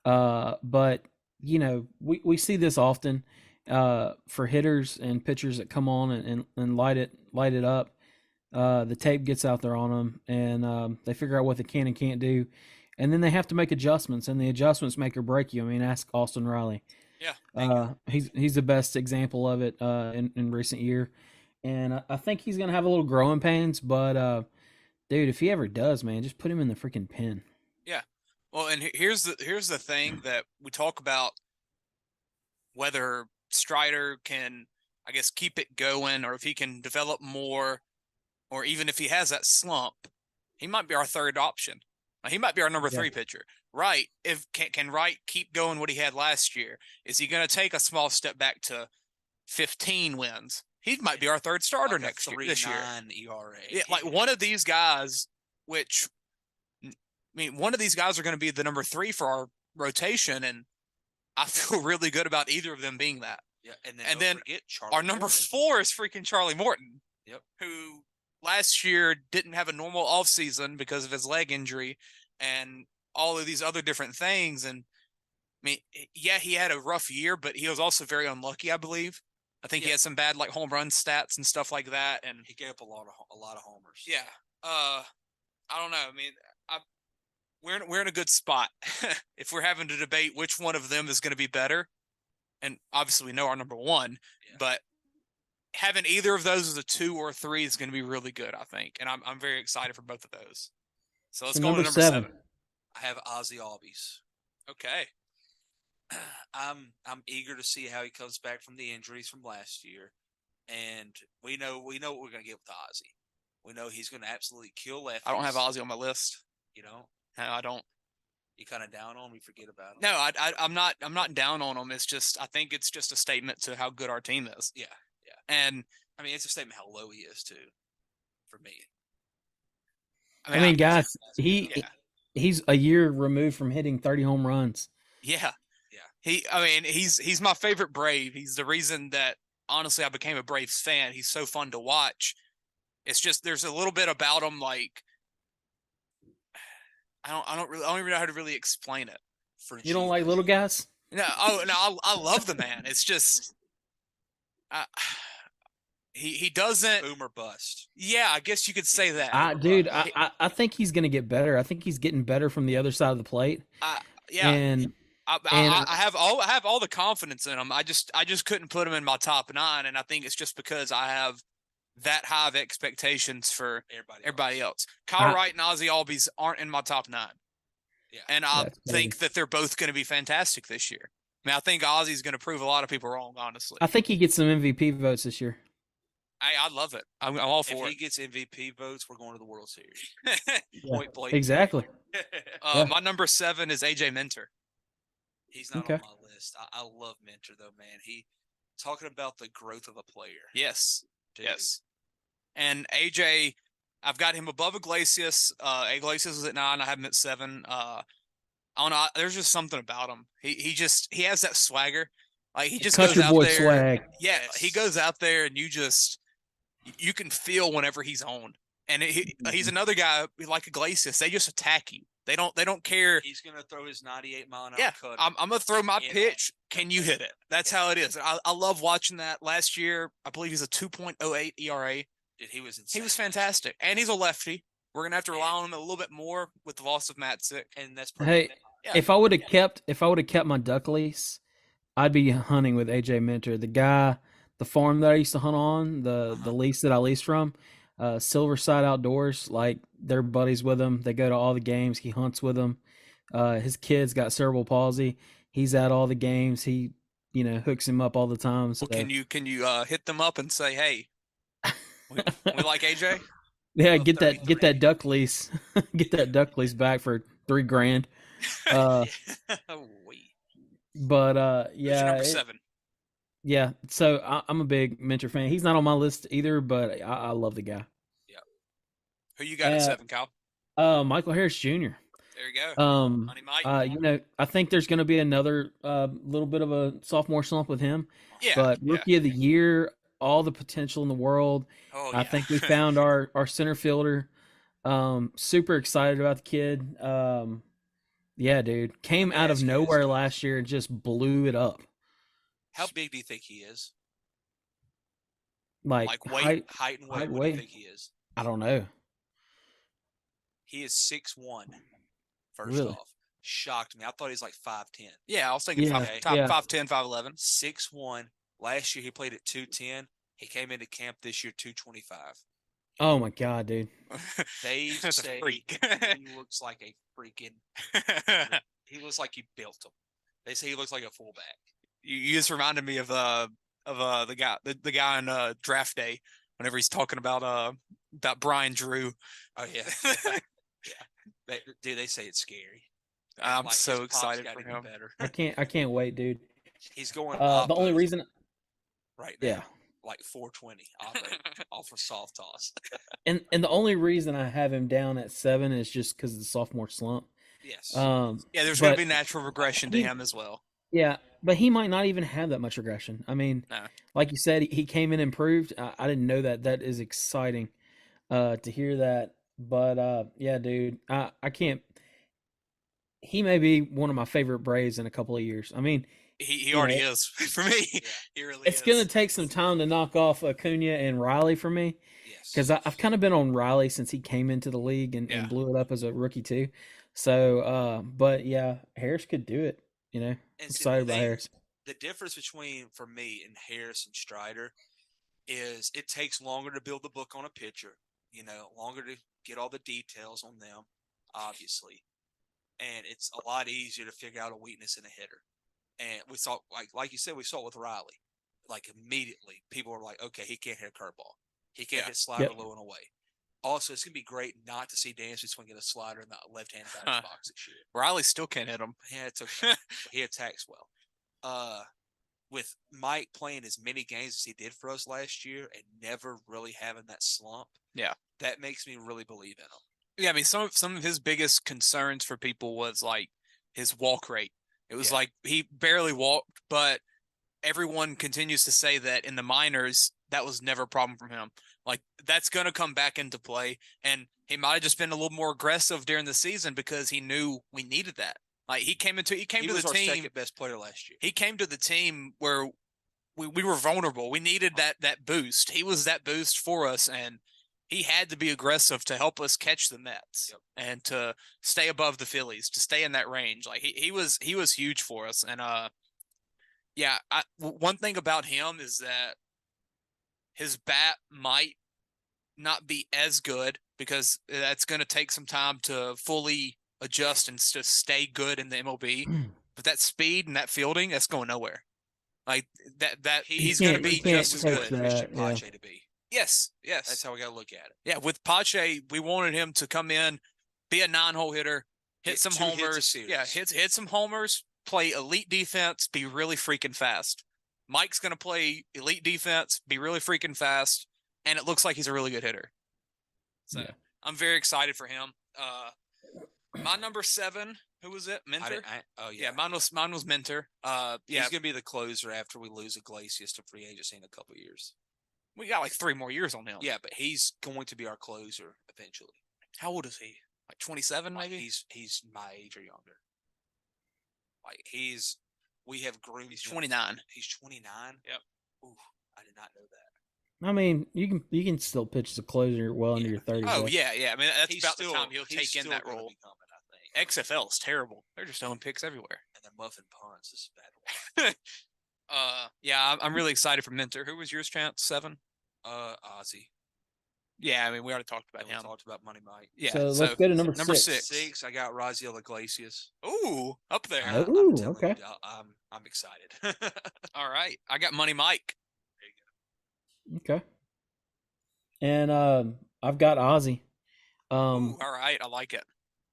But you know, we see this often for hitters and pitchers that come on and light it up. The tape gets out there on them, and they figure out what they can and can't do, and then they have to make adjustments, and the adjustments make or break you. I mean, ask Austin Riley. Yeah, he's the best example of it in recent year. And I think he's going to have a little growing pains, but dude, if he ever does, man, just put him in the freaking pen. Yeah. Well, and here's the thing that we talk about, whether Strider can, I guess, keep it going, or if he can develop more, or even if he has that slump, he might be our 3rd option. He might be our number 3 pitcher. Right. Can Wright keep going what he had last year? Is he going to take a small step back to 15 wins? He might be our 3rd starter Like this year. ERA. Yeah, like one of these guys, which, I mean, one of these guys are going to be the number 3 for our rotation, and I feel really good about either of them being that. Yeah, and then our number 4 is freaking Charlie Morton. Yep. Who last year didn't have a normal offseason because of his leg injury and all of these other different things. And I mean, yeah, he had a rough year, but he was also very unlucky, I believe. I think he had some bad like home run stats and stuff like that, and he gave up a lot of homers. Yeah. I don't know. I mean, we're in a good spot if we're having to debate which one of them is going to be better. And obviously we know our number 1, but having either of those as a 2 or a 3 is going to be really good, I think. And I'm very excited for both of those. So let's go to number 7. I have Ozzy Albies. Okay. I'm eager to see how he comes back from the injuries from last year, and we know what we're going to get with Ozzy. We know he's going to absolutely kill lefties. I don't have Ozzy on my list. You know, no, I don't. You kind of down on him? You forget about him? No, I'm not down on him. It's just I think it's just a statement to how good our team is. Yeah. And I mean, it's a statement how low he is too. For me. I mean, guys, he's a year removed from hitting 30 home runs. Yeah. He's my favorite Brave. He's the reason that honestly I became a Braves fan. He's so fun to watch. It's just there's a little bit about him like I don't even know how to really explain it. You don't like little guys? No, I love the man. It's just he doesn't boom or bust. Yeah, I guess you could say that. I think he's going to get better. I think he's getting better from the other side of the plate. Yeah. And I have all the confidence in him. I just couldn't put him in my top 9, and I think it's just because I have that high of expectations for everybody else. Kyle Wright and Ozzy Albies aren't in my top 9. Yeah. And I think that they're both going to be fantastic this year. I mean, I think Ozzy's going to prove a lot of people wrong, honestly. I think he gets some MVP votes this year. I love it. I'm all for it. If he gets MVP votes, we're going to the World Series. Point blank. Exactly. My number 7 is AJ Minter. He's not on my list. I love Minter though, man. He talking about the growth of a player. Yes. Dude. Yes. And AJ, I've got him above Iglesias. Iglesias is at 9. I have him at 7. I don't know. There's just something about him. He has that swagger. Like he just goes out there. Swag. Yeah, he goes out there and you can feel whenever he's on. And he's another guy like Iglesias. They just attack you. They don't care. He's gonna throw his 98-mile-an-hour cut. I'm gonna throw my pitch. Can you hit it? That's how it is. I love watching that. Last year, I believe he's a 2.08 ERA. Dude, he was insane. He was fantastic, and he's a lefty. We're gonna have to rely on him a little bit more with the loss of Matzik, and that's if I would have kept my duck lease, I'd be hunting with AJ Minter. The farm that I used to hunt on, the lease that I leased from. Silverside Outdoors, like they're buddies with him. They go to all the games. He hunts with them. His kid's got cerebral palsy. He's at all the games. He, hooks him up all the time. So. Well, can you hit them up and say, hey, we like AJ? Yeah, get that duck lease. Get that duck lease back for $3,000. But Who's your number 7? Yeah, so I'm a big Minter fan. He's not on my list either, but I love the guy. Yeah. Who you got at 7, Kyle? Michael Harris Jr. There you go. Honey Mike. I think there's going to be another little bit of a sophomore slump with him. Yeah. But Rookie of the Year, all the potential in the world. Oh, I think we found our center fielder. Super excited about the kid. Yeah, dude. Came out of nowhere last year and just blew it up. How big do you think he is? Like weight, height and weight. What do you think he is? I don't know. He is 6'1". First Really? off, shocked me. I thought he was like 5'10". Yeah, I was thinking 5'10", 5'11". 6'1". Last year he played at 210. He came into camp this year 225. Oh my god, dude! They say freak. He looks like a freaking. He looks like you built him. They say he looks like a fullback. You just reminded me of the guy on draft day whenever he's talking about Brian Drew. Oh yeah, yeah. They say it's scary. I'm so excited for him. I can't wait, dude. He's going. The only reason, right now, yeah, like 420 off of soft toss. and the only reason I have him down at 7 is just because of the sophomore slump. Yes. Yeah, there's going to be natural regression to him as well. Yeah, but he might not even have that much regression. I mean, like you said, he came in improved. I didn't know that. That is exciting to hear that. But yeah, dude, I can't. He may be one of my favorite Braves in a couple of years. I mean, he already is for me. Yeah, he really it's going to take some time to knock off Acuna and Riley for me. Because I've kind of been on Riley since he came into the league and blew it up as a rookie too. So, but yeah, Harris could do it. I'm excited about Harris. The difference between, for me, and Harris and Strider is it takes longer to build the book on a pitcher, longer to get all the details on them, obviously. And it's a lot easier to figure out a weakness in a hitter. And we saw, like you said, we saw it with Riley. Like immediately, people were like, okay, he can't hit a curveball. He can't hit slider low and away. Also, it's going to be great not to see Dansby swinging a slider in the left-hand batter's box this year. Riley still can't hit him. Yeah, it's okay. He attacks well. With Mike playing as many games as he did for us last year and never really having that slump, that makes me really believe in him. Yeah, I mean, some of his biggest concerns for people was like his walk rate. It was like he barely walked, but everyone continues to say that in the minors that was never a problem for him. Like that's going to come back into play, and he might have just been a little more aggressive during the season because he knew we needed that. Like he came to the team. Our second best player last year. He came to the team where we were vulnerable. We needed that boost. He was that boost for us, and he had to be aggressive to help us catch the Mets and to stay above the Phillies, to stay in that range. Like he was huge for us, and one thing about him is that his bat might not be as good because that's going to take some time to fully adjust and to stay good in the MLB. But that speed and that fielding, that's going nowhere. Like that he's going to be just as good. Christian Pache to be. Yes. That's how we got to look at it. Yeah, with Pache, we wanted him to come in, be a 9-hole hitter, hit some homers. Hit some homers, play elite defense, be really freaking fast. Mike's going to play elite defense, be really freaking fast, and it looks like he's a really good hitter. So I'm very excited for him. My number 7, who was it? Mentor? Mine was Mentor. He's going to be the closer after we lose Iglesias to free agency in a couple of years. We got like 3 more years on him. Yeah, but he's going to be our closer eventually. How old is he? Like 27, maybe? He's my age or younger. Like we have groomed. He's 29. He's 29. Yep. Ooh, I did not know that. I mean, you can still pitch as a closer well into your 30s. Oh yeah. I mean, that's about the time he'll take in that role. I think. XFL is terrible. They're just throwing picks everywhere. And then muffin punts is a bad one. I'm really excited for Mentor. Who was yours, Chance? 7? Ozzy. Yeah, I mean, we already talked about We him. talked about Money Mike. Yeah. So let's go to number six. Six, I got Raziel Iglesias. Ooh, up there. Ooh, okay. I'm excited. All right. I got Money Mike. Okay. And I've got Ozzy. Ooh, all right. I like it.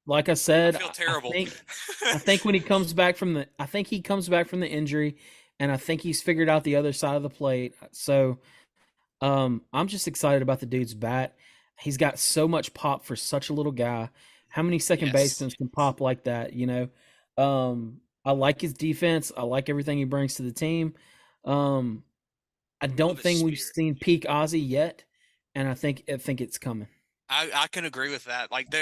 Like I said, I feel terrible. I think when he comes back from the injury, and I think he's figured out the other side of the plate. So I'm just excited about the dude's bat. He's got so much pop for such a little guy. How many second basemen can pop like that? I like his defense. I like everything he brings to the team. I don't think we've seen peak Ozzy yet, and I think it's coming. I can agree with that. Like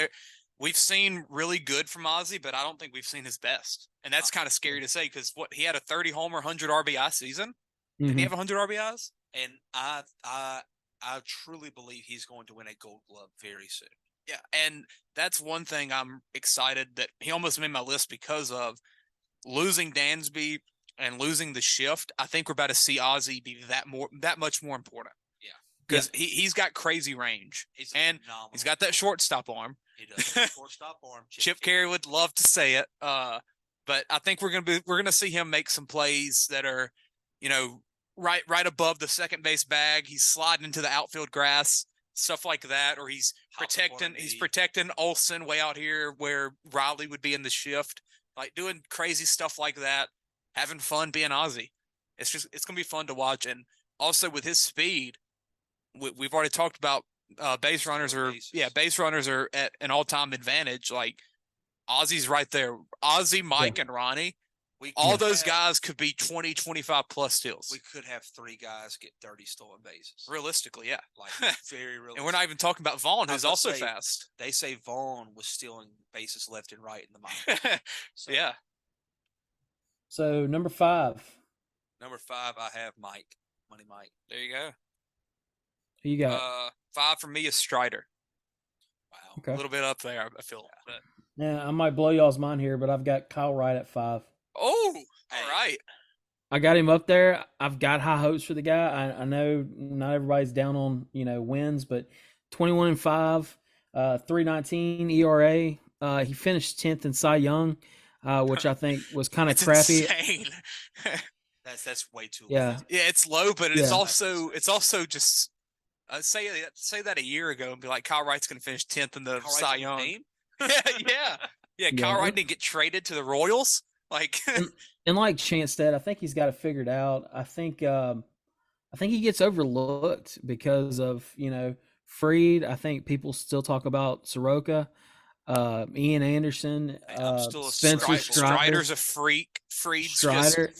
we've seen really good from Ozzy, but I don't think we've seen his best, and that's kind of scary to say because he had a 30 homer, 100 RBI season. Didn't he have 100 RBIs? And I truly believe he's going to win a Gold Glove very soon. Yeah, and that's one thing I'm excited that he almost made my list because of losing Dansby and losing the shift. I think we're about to see Ozzy be that much more important. Yeah, because he's got crazy range he's got that shortstop arm. He does. Shortstop arm. Chip Carey would love to say it, but I think we're gonna see him make some plays that are, right above the second base bag. He's sliding into the outfield grass, stuff like that, or he's protecting Olsen way out here where Riley would be in the shift, like doing crazy stuff like that, having fun being Ozzy. It's gonna be fun to watch, and also with his speed, we've already talked about base runners are at an all-time advantage. Like Ozzy's right there. Ozzy, Mike, and Ronnie. Those guys could be 20, 25 plus steals. We could have 3 guys get 30 stolen bases. Realistically, yeah. Like, very realistic. And we're not even talking about Vaughn, who's also fast. They say Vaughn was stealing bases left and right in the minors. So, yeah. So, number 5. Number 5, I have Mike. Money Mike. There you go. Who you got? 5 for me is Strider. Wow. Okay. A little bit up there, I feel. But... Yeah, I might blow y'all's mind here, but I've got Kyle Wright at 5. Oh, all right. I got him up there. I've got high hopes for the guy. I know not everybody's down on wins, but 21-5, 3.19 ERA. He finished 10th in Cy Young, which I think was kind of crappy. Insane. That's way too low. Yeah, it's low, but it's also just say that a year ago and be like Kyle Wright's going to finish 10th in the Cy Young. yeah. Kyle Wright didn't get traded to the Royals. Like, and like Chance said, I think he's got it figured out. I think he gets overlooked because of Freed. I think people still talk about Soroka, Ian Anderson, Spencer Strider's a freak. Freed's Strider.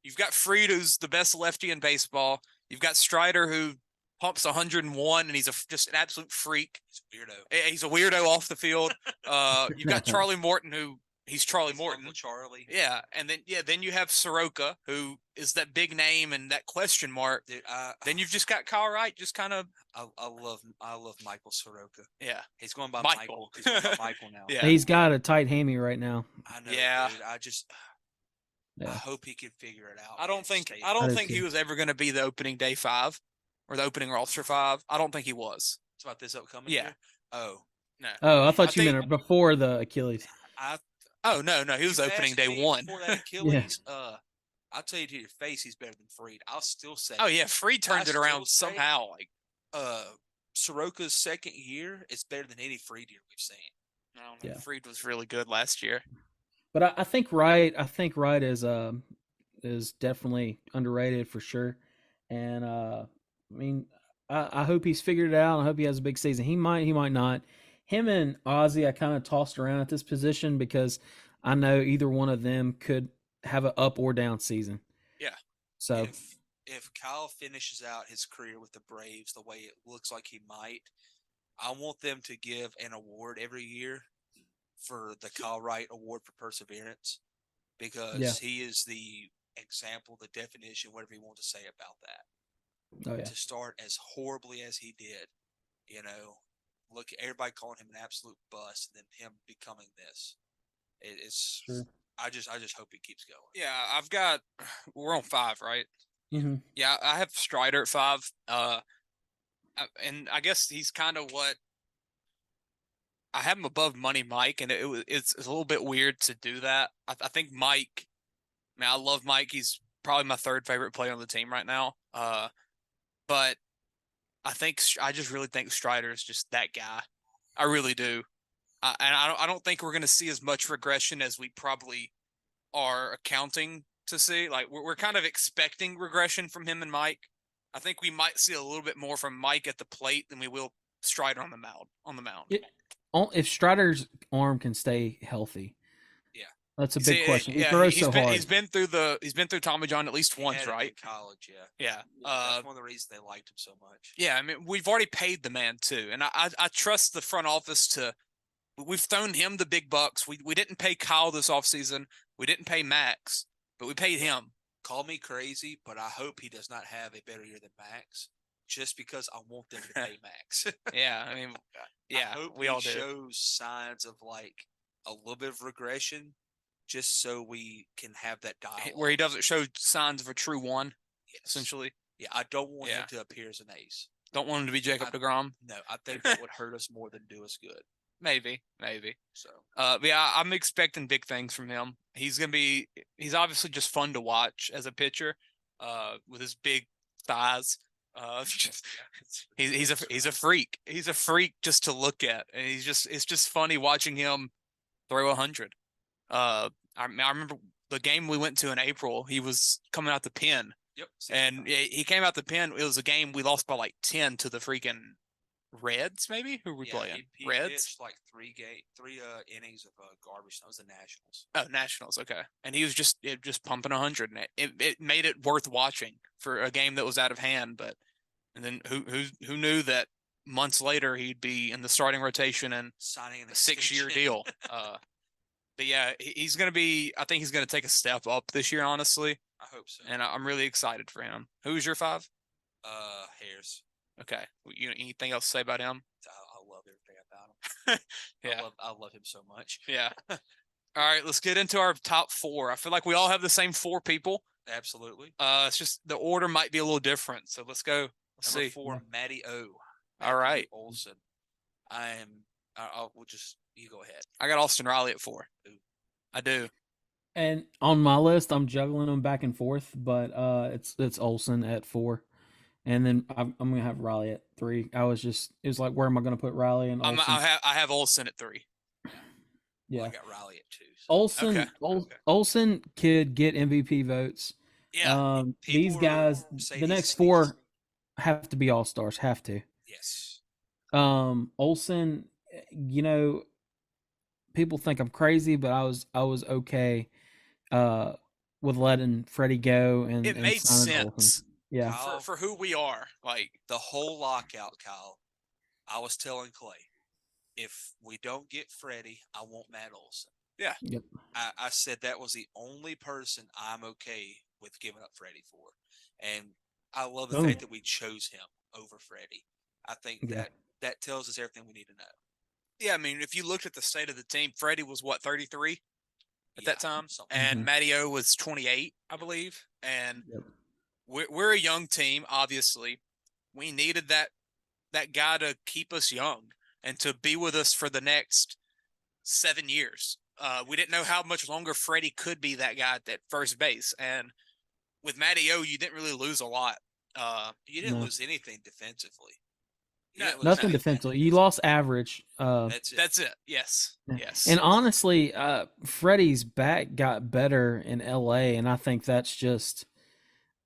You've got Freed, who's the best lefty in baseball. You've got Strider, who pumps 101, and he's just an absolute freak. He's a weirdo off the field. You've got Charlie Morton, who. He's Charlie Morton. Charlie. Yeah, and then you have Soroka, who is that big name and that question mark. Dude, then you've just got Kyle Wright, just kind of. I love Michael Soroka. Yeah, he's going by Michael. He's going by Michael now. Yeah, he's got a tight hammy right now. I know. Yeah, dude, I hope he can figure it out. I don't think he was ever going to be the opening day 5 or the opening roster 5. I don't think he was. It's about this upcoming year? year? Oh. No. Oh, I thought you meant before the Achilles. Oh, no, he was opening day 1. Before that Achilles, I'll tell you to your face, he's better than Freed. I'll still say. Oh yeah, Freed turned it around somehow. Like, Soroka's second year is better than any Freed year we've seen. I don't know. Yeah. Freed was really good last year. But I think Wright is definitely underrated for sure. And I hope he's figured it out. I hope he has a big season. He might not. Him and Ozzy, I kind of tossed around at this position because I know either one of them could have an up or down season. Yeah. So if Kyle finishes out his career with the Braves the way it looks like he might, I want them to give an award every year for the Kyle Wright Award for Perseverance because he is the example, the definition, whatever you want to say about that. Oh, yeah. To start as horribly as he did, look, everybody calling him an absolute bust, and then him becoming this. It's. Sure. I just hope he keeps going. Yeah, we're on 5, right? Mm-hmm. Yeah, I have Strider at 5. I and I guess he's kind of what I have him above Money Mike, and it's a little bit weird to do that. I think Mike. I mean, I love Mike. He's probably my third favorite player on the team right now. But I just really think Strider is just that guy. I really do. And I don't think we're going to see as much regression as we probably are accounting to see. Like we're kind of expecting regression from him and Mike. I think we might see a little bit more from Mike at the plate than we will Strider on the mound. If Strider's arm can stay healthy. Yeah. That's a big question. He throws so hard. He's been through Tommy John at least once, right? In college, yeah. Yeah. That's one of the reasons they liked him so much. Yeah, I mean, we've already paid the man too, and I trust the front office to. We've thrown him the big bucks. We didn't pay Kyle this offseason. We didn't pay Max, but we paid him. Call me crazy, but I hope he does not have a better year than Max, just because I want them to pay Max. Yeah, I mean, yeah, I hope we all do. Shows signs of like a little bit of regression, just so we can have that dialogue where he doesn't show signs of a true one. Yes. Essentially. Yeah, I don't want him to appear as an ace. Don't want him to be Jacob deGrom. No, I think that would hurt us more than do us good. Maybe. So, yeah, I'm expecting big things from him. He's obviously just fun to watch as a pitcher, with his big thighs. He's a freak. He's a freak just to look at, and it's just funny watching him throw 100. I remember the game we went to in April. He was coming out the pen. Yep. And he came out the pen. It was a game we lost by like 10 to the freaking Reds, maybe? Who were we playing? He Reds? pitched like three innings of garbage. That was the Nationals. Oh, Nationals, okay. And he was just pumping 100, and it made it worth watching for a game that was out of hand. And then who knew that months later he'd be in the starting rotation and signing a 6-year deal. But yeah, he's going to be. I think he's going to take a step up this year. Honestly, I hope so. And I'm really excited for him. Who's your 5? Harris. Okay. Anything else to say about him? I love everything about him. Yeah. I love him so much. Yeah. All right, let's get into our top 4. I feel like we all have the same 4 people. Absolutely. It's just the order might be a little different. So let's go. Let's Number see. 4, Matty O. All right. Olson. You go ahead. I got Austin Riley at 4. Ooh. I do. And on my list, I'm juggling them back and forth, but it's Olsen at 4. And then I'm going to have Riley at 3. It was like, where am I going to put Riley and Olsen? I have Olsen at 3. Yeah. Well, I got Riley at 2. So. Olsen, Okay. Olsen could get MVP votes. Yeah. These guys, the next 4 have to be all-stars, have to. Yes. Olsen, people think I'm crazy, but I was okay with letting Freddie go and it made sense. Olsen. Yeah. Kyle, For who we are. Like the whole lockout, Kyle, I was telling Clay, if we don't get Freddie, I want Matt Olson. Yeah. Yep. I said that was the only person I'm okay with giving up Freddie for. And I love the fact that we chose him over Freddie. I think that tells us everything we need to know. Yeah, I mean, if you looked at the state of the team, Freddie was 33 at that time, and Mm-hmm. Matty O was 28, I believe. And we're a young team, obviously. We needed that guy to keep us young and to be with us for the next 7 years. We didn't know how much longer Freddie could be that guy at first base. And with Matty O, you didn't really lose a lot. You didn't lose anything defensively. Nothing defensively. You lost average. That's it. Yes. Yes. And honestly, Freddie's back got better in LA, and I think that's just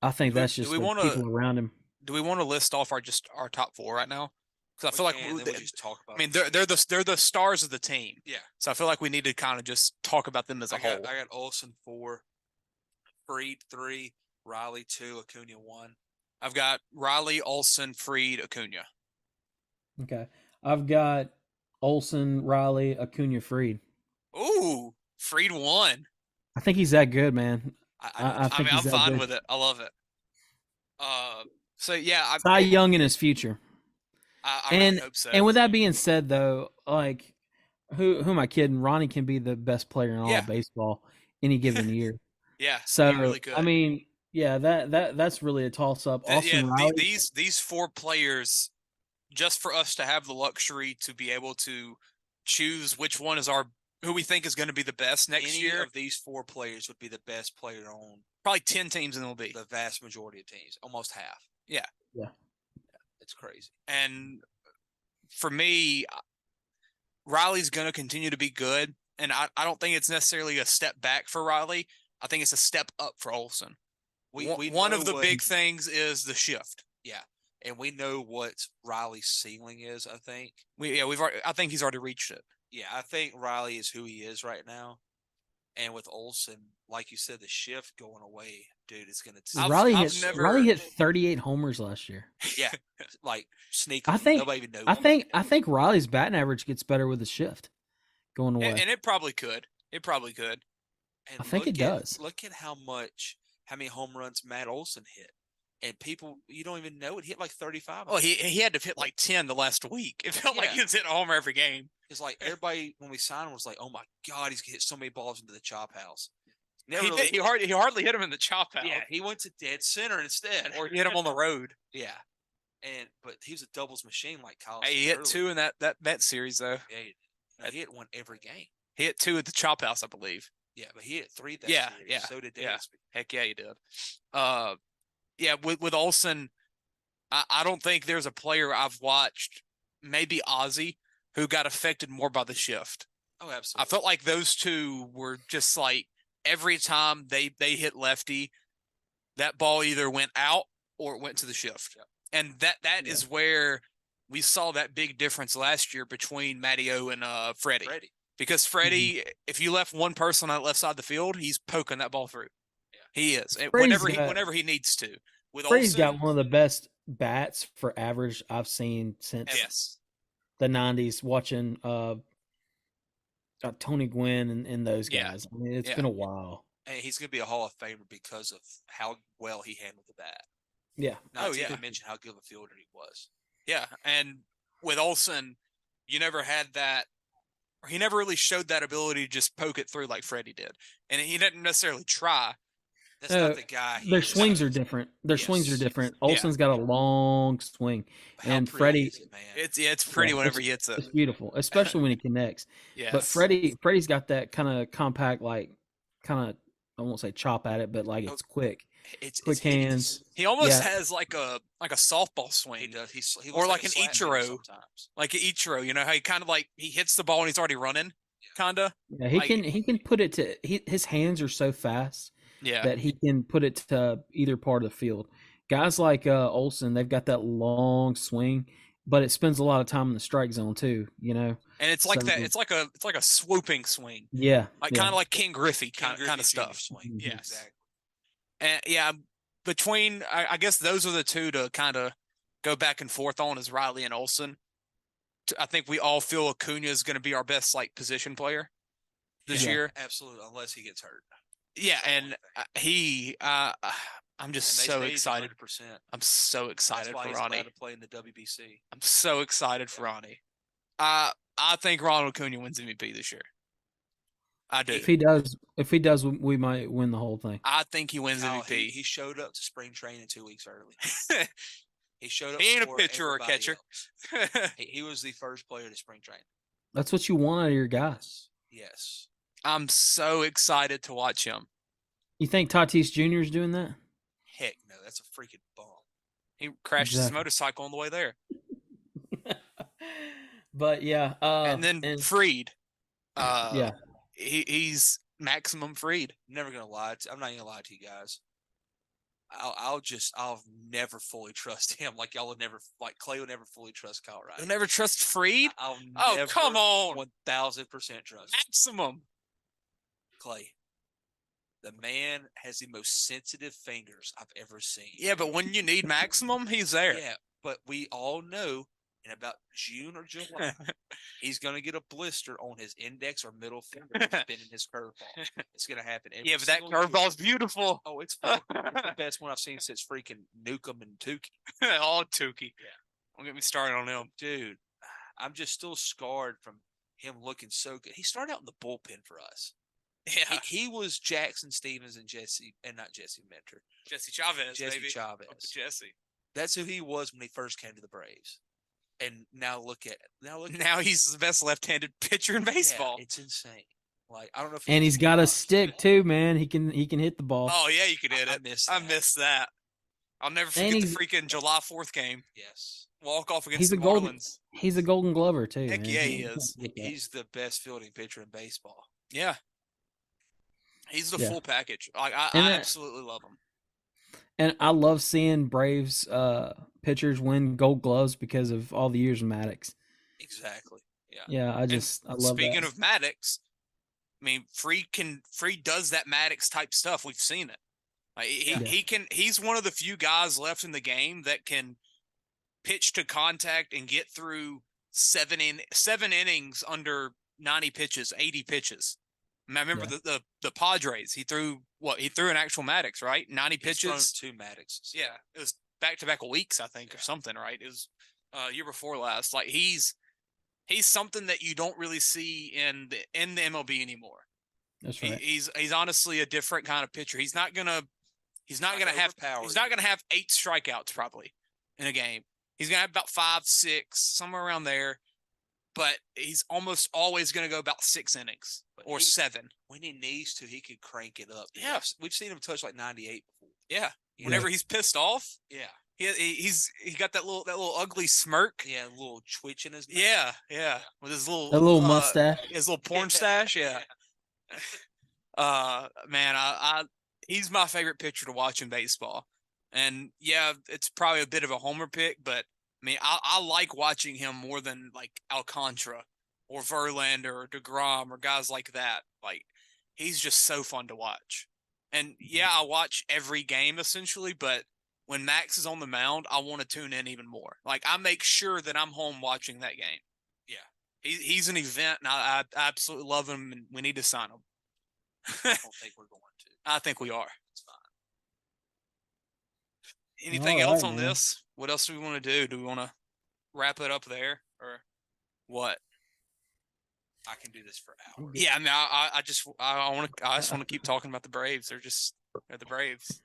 people around him. Do we want to list off our top 4 right now? Because I feel like we just talk about. I mean, they're the stars of the team. Yeah. So I feel like we need to kind of just talk about them as a whole. I got Olsen 4, Freed 3, Riley 2, Acuna 1. I've got Riley, Olsen, Freed, Acuna. Okay. I've got Olsen, Riley, Acuna, Freed. Ooh, Freed 1. I think he's that good, man. I'm fine with it. I love it. So yeah, Cy Young in his future. I really hope so. And with that being said, though, like, who am I kidding? Ronnie can be the best player in all of baseball any given year. Yeah, so really good. I mean, yeah, that's really a toss up. Riley, these 4 players just for us to have the luxury to be able to choose which one is who we think is going to be the best next Any year. of these 4 players would be the best player on probably 10 teams in the league. The vast majority of teams, almost half. Yeah. It's crazy. And for me, Riley's going to continue to be good. And I don't think it's necessarily a step back for Riley. I think it's a step up for Olsen. One of the big things is the shift. Yeah. And we know what Riley's ceiling is, I think. I think he's already reached it. Yeah, I think Riley is who he is right now. And with Olsen, like you said, the shift going away, dude, it's going to... Riley hit 38 homers last year. Yeah, like sneaky. Nobody even knows. I think Riley's batting average gets better with the shift going away. And it probably could. It probably could. And I think it does. Look at how many home runs Matt Olsen hit. And people, you don't even know it. Hit like 35. Well, he had to hit like 10 the last week. It felt like he was hitting a homer every game. It's like everybody, when we signed him, was like, oh my God, he's hit so many balls into the chop house. He hardly hit him in the chop house. Yeah, he went to dead center instead. Or he hit him on the road. Yeah. But he was a doubles machine like Kyle. Hey, he hit 2 in that series, though. Yeah, he hit 1 every game. He hit 2 at the chop house, I believe. Yeah, but he hit 3 that series. Yeah. So did Dansby. Yeah. Heck yeah, he did. Yeah, with Olsen, I don't think there's a player I've watched, maybe Ozzie, who got affected more by the shift. Oh, absolutely. I felt like those two were just like every time they hit lefty, that ball either went out or it went to the shift. Yep. And that is where we saw that big difference last year between Matteo and Freddie. Because Freddie, if you left one person on the left side of the field, he's poking that ball through. He is. Whenever he needs to. With Freddie's Olsen, got one of the best bats for average I've seen since the 90s, watching Tony Gwynn and those guys. I mean, it's been a while. And he's going to be a Hall of Famer because of how well he handled the bat. Yeah. Not to mention how good of a fielder he was. Yeah. And with Olsen, you never had that. He never really showed that ability to just poke it through like Freddie did. And he didn't necessarily try. That's not the guy. Their swings are different. Swings are different. Olsen's got a long swing, and Freddie. It's pretty whenever he hits it. It's beautiful, especially when he connects. Yes. But Freddie's got that kind of compact, like kind of, I won't say chop at it, but like it's quick. It's quick hands. He almost has like a softball swing. He does. Or like an Ichiro. Like an Ichiro, you know how he kind of like he hits the ball and he's already running, kinda. Yeah, he can put it to his hands are so fast. Yeah. That he can put it to either part of the field. Guys like Olsen, they've got that long swing, but it spends a lot of time in the strike zone too, you know. And it's like that. It's like a swooping swing. Yeah. Like kind of like King Griffey kind of stuff. Swing. Yes. Exactly. And between I guess those are the two to kind of go back and forth on is Riley and Olsen. I think we all feel Acuna is going to be our best like position player this year. Absolutely, unless he gets hurt. Yeah, and I'm just so excited. 100%. I'm so excited for Ronnie. He's allowed to play in the WBC. I'm so excited for Ronnie. I think Ronald Acuna wins MVP this year. I do. If he does, we might win the whole thing. I think he wins MVP. He showed up to spring training 2 weeks early. He showed up. He ain't a pitcher or a catcher. He was the first player to spring training. That's what you want out of your guys. Yes. I'm so excited to watch him. You think Tatis Jr. is doing that? Heck no, that's a freaking bomb. He crashed his motorcycle on the way there. But yeah, and then Freed. Yeah, he's maximum Freed. I'm not even gonna lie to you guys. I'll never fully trust him. Like y'all would never, like Clay would never fully trust Kyle Wright. You'll never trust Freed? Never come on. 1000% trust. Maximum. Clay. The man has the most sensitive fingers I've ever seen. Yeah, but when you need maximum, he's there. Yeah, but we all know in about June or July, he's going to get a blister on his index or middle finger spinning his curveball. It's going to happen. Yeah, but that curveball's beautiful. Oh, it's the best one I've seen since freaking Newcomb and Tukey. All Tukey. Yeah. Don't get me started on him. Dude, I'm just still scarred from him looking so good. He started out in the bullpen for us. Yeah. He was Jackson Stevens and not Jesse Mentor. Jesse Chavez, Jesse baby. Chavez. Jesse. That's who he was when he first came to the Braves. And now look at Now he's the best left-handed pitcher in baseball. Yeah, it's insane. Like I don't know if And he's got a stick too, man. He can hit the ball. Oh yeah, you could hit it. I missed that. I'll never forget the freaking July 4th game. Yes. Walk off against He's the a golden. Marlins. He's a Golden Glover too. Heck man. yeah, he is. He's the best fielding pitcher in baseball. Yeah. He's the Yeah. full package. Like I absolutely love him. And I love seeing Braves pitchers win Gold Gloves because of all the years of Maddox. Exactly. Yeah. Yeah, I love that. Speaking of Maddox, I mean, Freed does that Maddox type stuff. We've seen it. Like, he's one of the few guys left in the game that can pitch to contact and get through seven innings under 90 pitches, 80 pitches. I remember the Padres. He threw an actual Maddox, right? 90 pitches. 2 Maddoxes. Yeah, it was back-to-back weeks, I think, or something, right? It was year before last. Like he's something that you don't really see in the MLB anymore. That's right. He's honestly a different kind of pitcher. He's not gonna have 8 strikeouts probably in a game. He's gonna have about 5, 6, somewhere around there. But he's almost always going to go about 6 innings or 7. When he needs to, he could crank it up. Yeah, we've seen him touch like 98 before. Yeah, whenever he's pissed off. Yeah, he got that little ugly smirk. Yeah, a little twitch in his mouth. Yeah, with his little mustache, his little porn stash. Yeah. Man, he's my favorite pitcher to watch in baseball, and yeah, it's probably a bit of a homer pick, but. I mean, I like watching him more than like Alcantara or Verlander or DeGrom or guys like that. Like, he's just so fun to watch. And yeah, I watch every game essentially, but when Max is on the mound, I want to tune in even more. Like, I make sure that I'm home watching that game. Yeah, he's an event, and I absolutely love him, and we need to sign him. I don't think we're going to. I think we are. It's fine. Anything All else right, on man. this? What else do we want to do? Do we want to wrap it up there or what? I can do this for hours. Yeah, I mean, I just want to keep talking about the Braves. They're the Braves.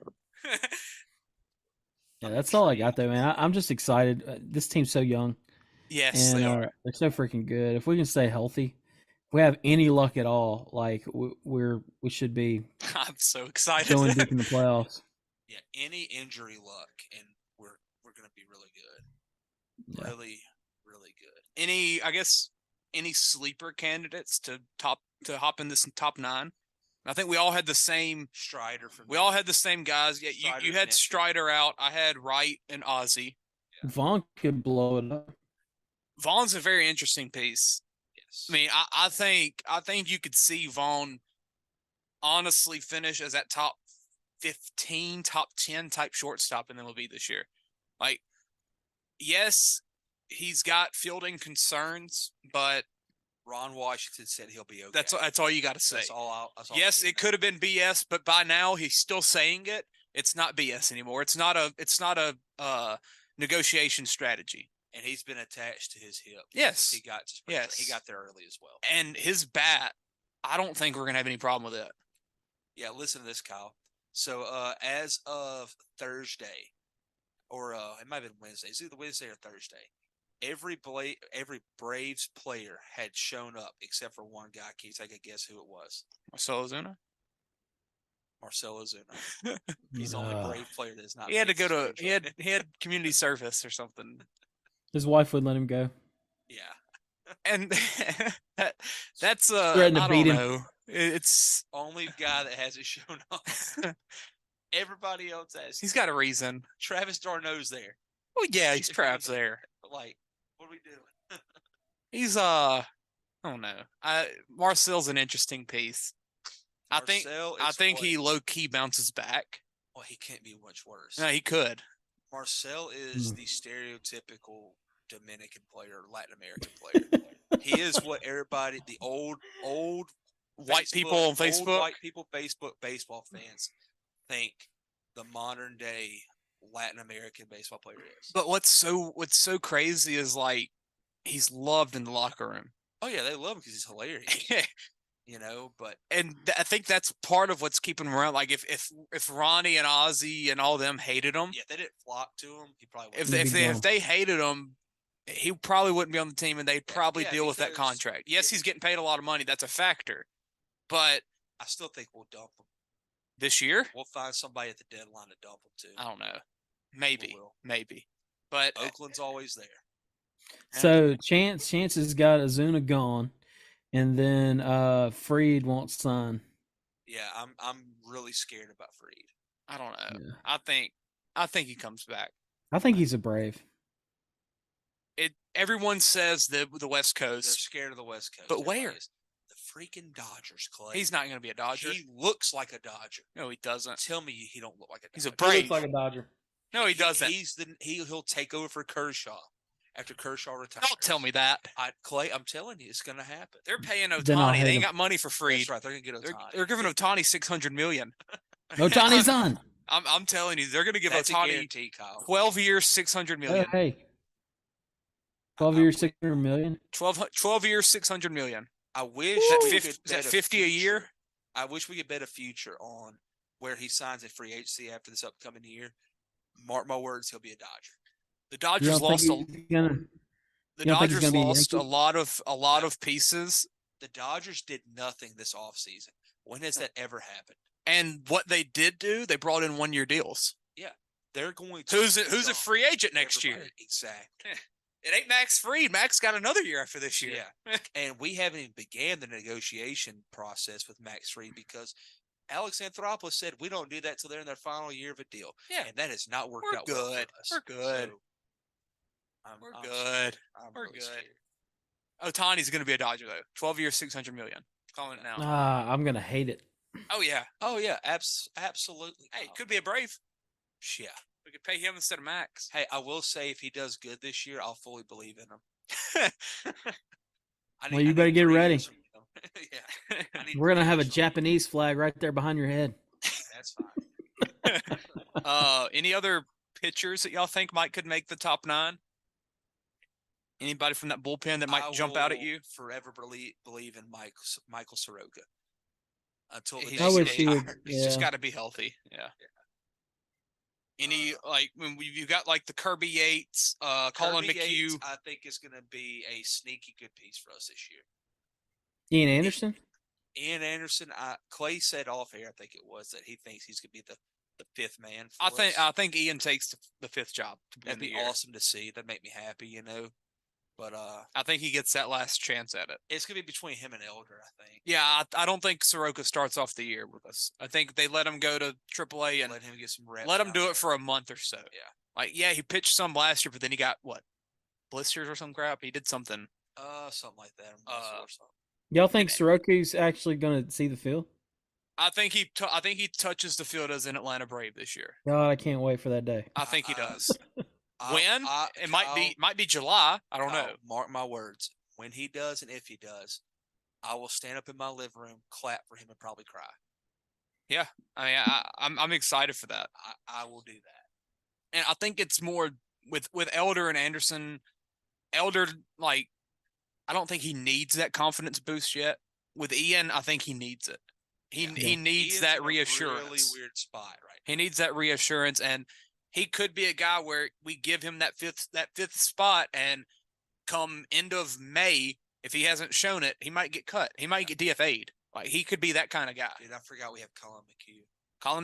Yeah, that's all I got though, man. I'm just excited. This team's so young. Yes, and they are. They're so freaking good. If we can stay healthy, if we have any luck at all, like we should be. I'm so excited. Going deep in the playoffs. Yeah, any injury luck, and we're going to be really good. Yeah. Really, really good. Any sleeper candidates to hop in this top 9? I think we all had the same Strider. We all had the same guys. Yeah, you had Strider out. I had Wright and Ozzie. Yeah. Vaughn could blow it up. Vaughn's a very interesting piece. Yes. I mean, I think you could see Vaughn honestly finish as that top 15, top 10 type shortstop in MLB this year. Like, yes, he's got fielding concerns, but Ron Washington said he'll be okay. That's all you got to say. That's all yes, it could have been BS, but by now he's still saying it. It's not BS anymore. It's not a negotiation strategy. And he's been attached to his hip. Yes, he got there early as well. And his bat, I don't think we're gonna have any problem with it. Yeah, listen to this, Kyle. So as of Thursday, or it might have been Wednesday. It's either Wednesday or Thursday. Every Braves player had shown up except for one guy. Can you take a guess who it was? Marcell Ozuna. Marcell Ozuna. He's the only Brave player that's not. He had to go to. He had community service or something. His wife would let him go. Yeah, and that's threatened to beat him. Know. It's only guy that hasn't shown up. Everybody else has. He's got a reason. Travis d'Arnaud's there. Well, yeah, he's Travis there. Like, what are we doing? He's I don't know. Marcel's an interesting piece. I think he low key bounces back. Well, he can't be much worse. No, he could. Marcell is the stereotypical Dominican player, Latin American player. He is what everybody, the old white people on Facebook, old white people Facebook baseball fans think the modern day Latin American baseball player is. But what's so crazy is like he's loved in the locker room. Oh yeah, they love him because he's hilarious. But I think that's part of what's keeping him around. Like if Ronnie and Ozzie and all them hated him, yeah, they didn't flock to him. He probably if they hated him, he probably wouldn't be on the team, and they'd probably deal with that contract. Yes, he's getting paid a lot of money. That's a factor. But I still think we'll dump him. This year? We'll find somebody at the deadline to dump him too. I don't know. Maybe. But Oakland's always there. So Chance has got Azuna gone, and then Freed won't sign. Yeah, I'm really scared about Freed. I don't know. Yeah. I think he comes back. I think he's a Brave. Everyone says the West Coast. They're scared of the West Coast. But where? The freaking Dodgers, Clay. He's not going to be a Dodger. He looks like a Dodger. No, he doesn't. Tell me he don't look like a Dodger. He's a Brave. He looks like a Dodger. No, he doesn't. He'll take over for Kershaw after Kershaw retires. Don't tell me that. Clay, I'm telling you, it's going to happen. They're paying Ohtani. They ain't got money for Freed. That's right. They're going to get Ohtani. They're giving Ohtani $600 million. Ohtani's on. I'm telling you, they're going to give Ohtani 12 years, $600 million. Hey. 12 years, $600 million. 12 years, $600 million. I wish is that 50 a year? I wish we could bet a future on where he signs a free agency after this upcoming year. Mark my words, he'll be a Dodger. The Dodgers lost a lot of pieces. The Dodgers did nothing this offseason. When has that ever happened? And what they did do, they brought in 1-year deals. Yeah. They're going to Who's a free agent next year? Exactly. It ain't Max Fried. Max got another year after this year. Yeah. And we haven't even began the negotiation process with Max Fried because Alex Anthopoulos said we don't do that till they're in their final year of a deal. Yeah. And that has not worked out good. well for us. We're good. So We're good. We're really good. Ohtani's going to be a Dodger, though. 12 years, $600 million. Calling it now. I'm going to hate it. Oh, yeah. Absolutely. Hey, could be a Brave. Yeah. We could pay him instead of Max. Hey, I will say if he does good this year, I'll fully believe in him. You better get ready. Yeah. We're going to have a Japanese flag right there behind your head. That's fine. Any other pitchers that y'all think could make the top 9? Anybody from that bullpen that might jump out at you? Forever believe in Michael Soroka. Until he's just got to be healthy. Yeah. Any when you've got the Kirby Yates, Colin McHugh. I think is going to be a sneaky good piece for us this year. Ian Anderson. Clay said off air, I think it was, that he thinks he's going to be the 5th man. I think Ian takes the 5th job. That'd be awesome to see. That'd make me happy, But I think he gets that last chance at it. It's gonna be between him and Elder, I think. Yeah, I don't think Soroka starts off the year with us. I think they let him go to AAA and let him get some reps. Let him do it for a month or so. Yeah. He pitched some last year, but then he got blisters or some crap. He did something. Something like that. Y'all think Soroka's actually gonna see the field? I think he touches the field as an Atlanta Brave this year. God, I can't wait for that day. I think he does. When? It might be July. I don't know. Mark my words. When he does and if he does, I will stand up in my living room, clap for him, and probably cry. Yeah. I mean, I'm excited for that. I will do that. And I think it's more with Elder and Anderson. Elder, I don't think he needs that confidence boost yet. With Ian, I think he needs it. He needs that reassurance. Really weird spot, right? He needs that reassurance, and he could be a guy where we give him that fifth spot, and come end of May, if he hasn't shown it, he might get cut. He might get DFA'd. He could be that kind of guy. Dude, I forgot we have Colin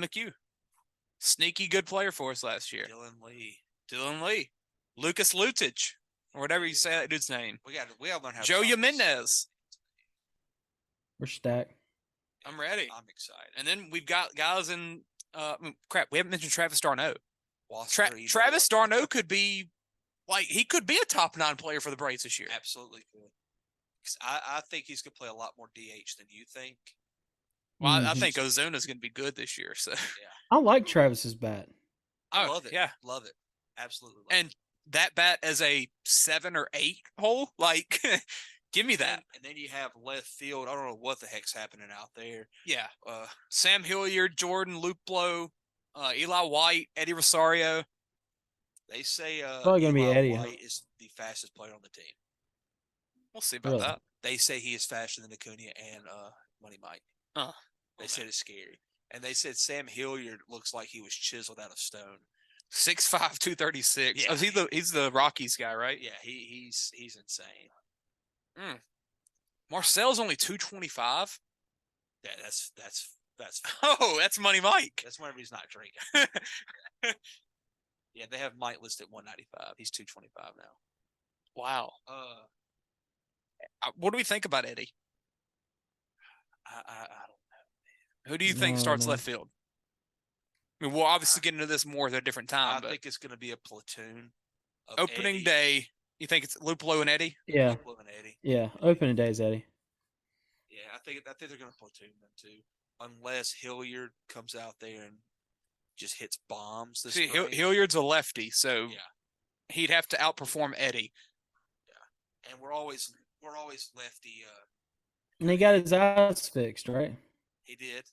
McHugh. Sneaky good player for us last year. Dylan Lee. Lucas Lutage, or whatever you say that dude's name. We got to learn how to Joe Jimenez. We're stacked. I'm ready. I'm excited. And then we've got guys in we haven't mentioned Travis d'Arnaud. Travis d'Arnaud could be he could be a top 9 player for the Braves this year. Absolutely could. I think he's going to play a lot more DH than you think. Well, I think Ozuna's going to be good this year. So I like Travis's bat. I love it. Yeah, love it. Absolutely. And that bat as a 7 or 8 hole, give me that. And then you have left field. I don't know what the heck's happening out there. Yeah. Sam Hilliard, Jordan Luplow, Eli White, Eddie Rosario. They say probably gonna be Eddie. White is the fastest player on the team. We'll see about that. They say he is faster than Acuna and Money Mike. They said it's scary. And they said Sam Hilliard looks like he was chiseled out of stone. 6'5", 236. Yeah. Oh, he's the Rockies guy, right? Yeah, he's insane. Marcel's only 225. Yeah, that's Oh, that's Money Mike. that's whenever he's not drinking. Yeah, they have Mike listed at 195. He's 225 now. Wow. What do we think about Eddie? I don't know. Who do you think starts left field? I mean, we'll obviously get into this more at a different time. I think it's going to be a platoon. Of Opening Eddie. day, you think it's Luplo and Eddie? Yeah. Luplo and Eddie. Yeah. Opening day is Eddie. Yeah, I think they're going to platoon them too, unless Hilliard comes out there and just hits bombs. See, Hilliard's a lefty, so yeah, he'd have to outperform Eddie. Yeah, and we're always lefty. And he got his eyes fixed, right? He did.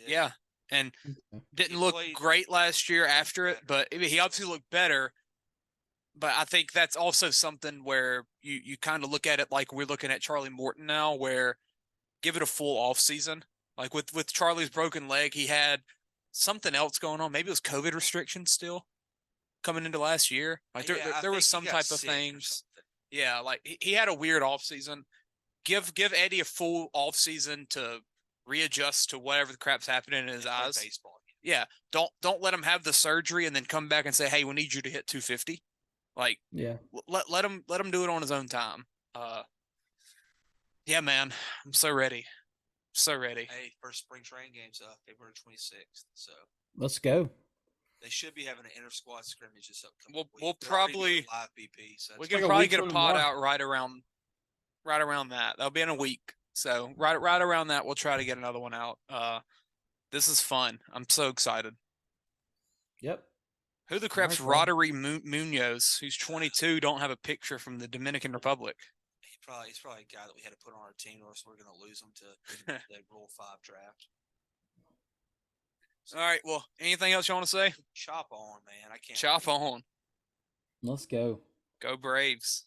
Yeah, and didn't look great last year after it, but he obviously looked better. But I think that's also something where you kind of look at it like we're looking at Charlie Morton now, where give it a full off season. Like with Charlie's broken leg, he had something else going on. Maybe it was COVID restrictions still coming into last year. Like there was some type of things. Yeah, like he had a weird off season. Give Eddie a full off season to readjust to whatever the crap's happening in his eyes. Baseball. Yeah, don't let him have the surgery and then come back and say, "Hey, we need you to hit 250." Like, yeah, let him do it on his own time. Yeah, man, I'm so ready. So ready. Hey, first spring training game's February 26th. So let's go. They should be having an inter squad scrimmage this upcoming week. We'll probably live BP. So we can probably get a pod out right around that. That'll be in a week. So right around that, we'll try to get another one out. This is fun. I'm so excited. Yep. Who the crap's Roderick Munoz, who's 22, don't have a picture from the Dominican Republic? He's probably a guy that we had to put on our team, or else we're going to lose him to the Rule 5 draft. So, all right. Well, anything else you want to say? Chop on, man. I can't. Chop on. Let's go. Go Braves.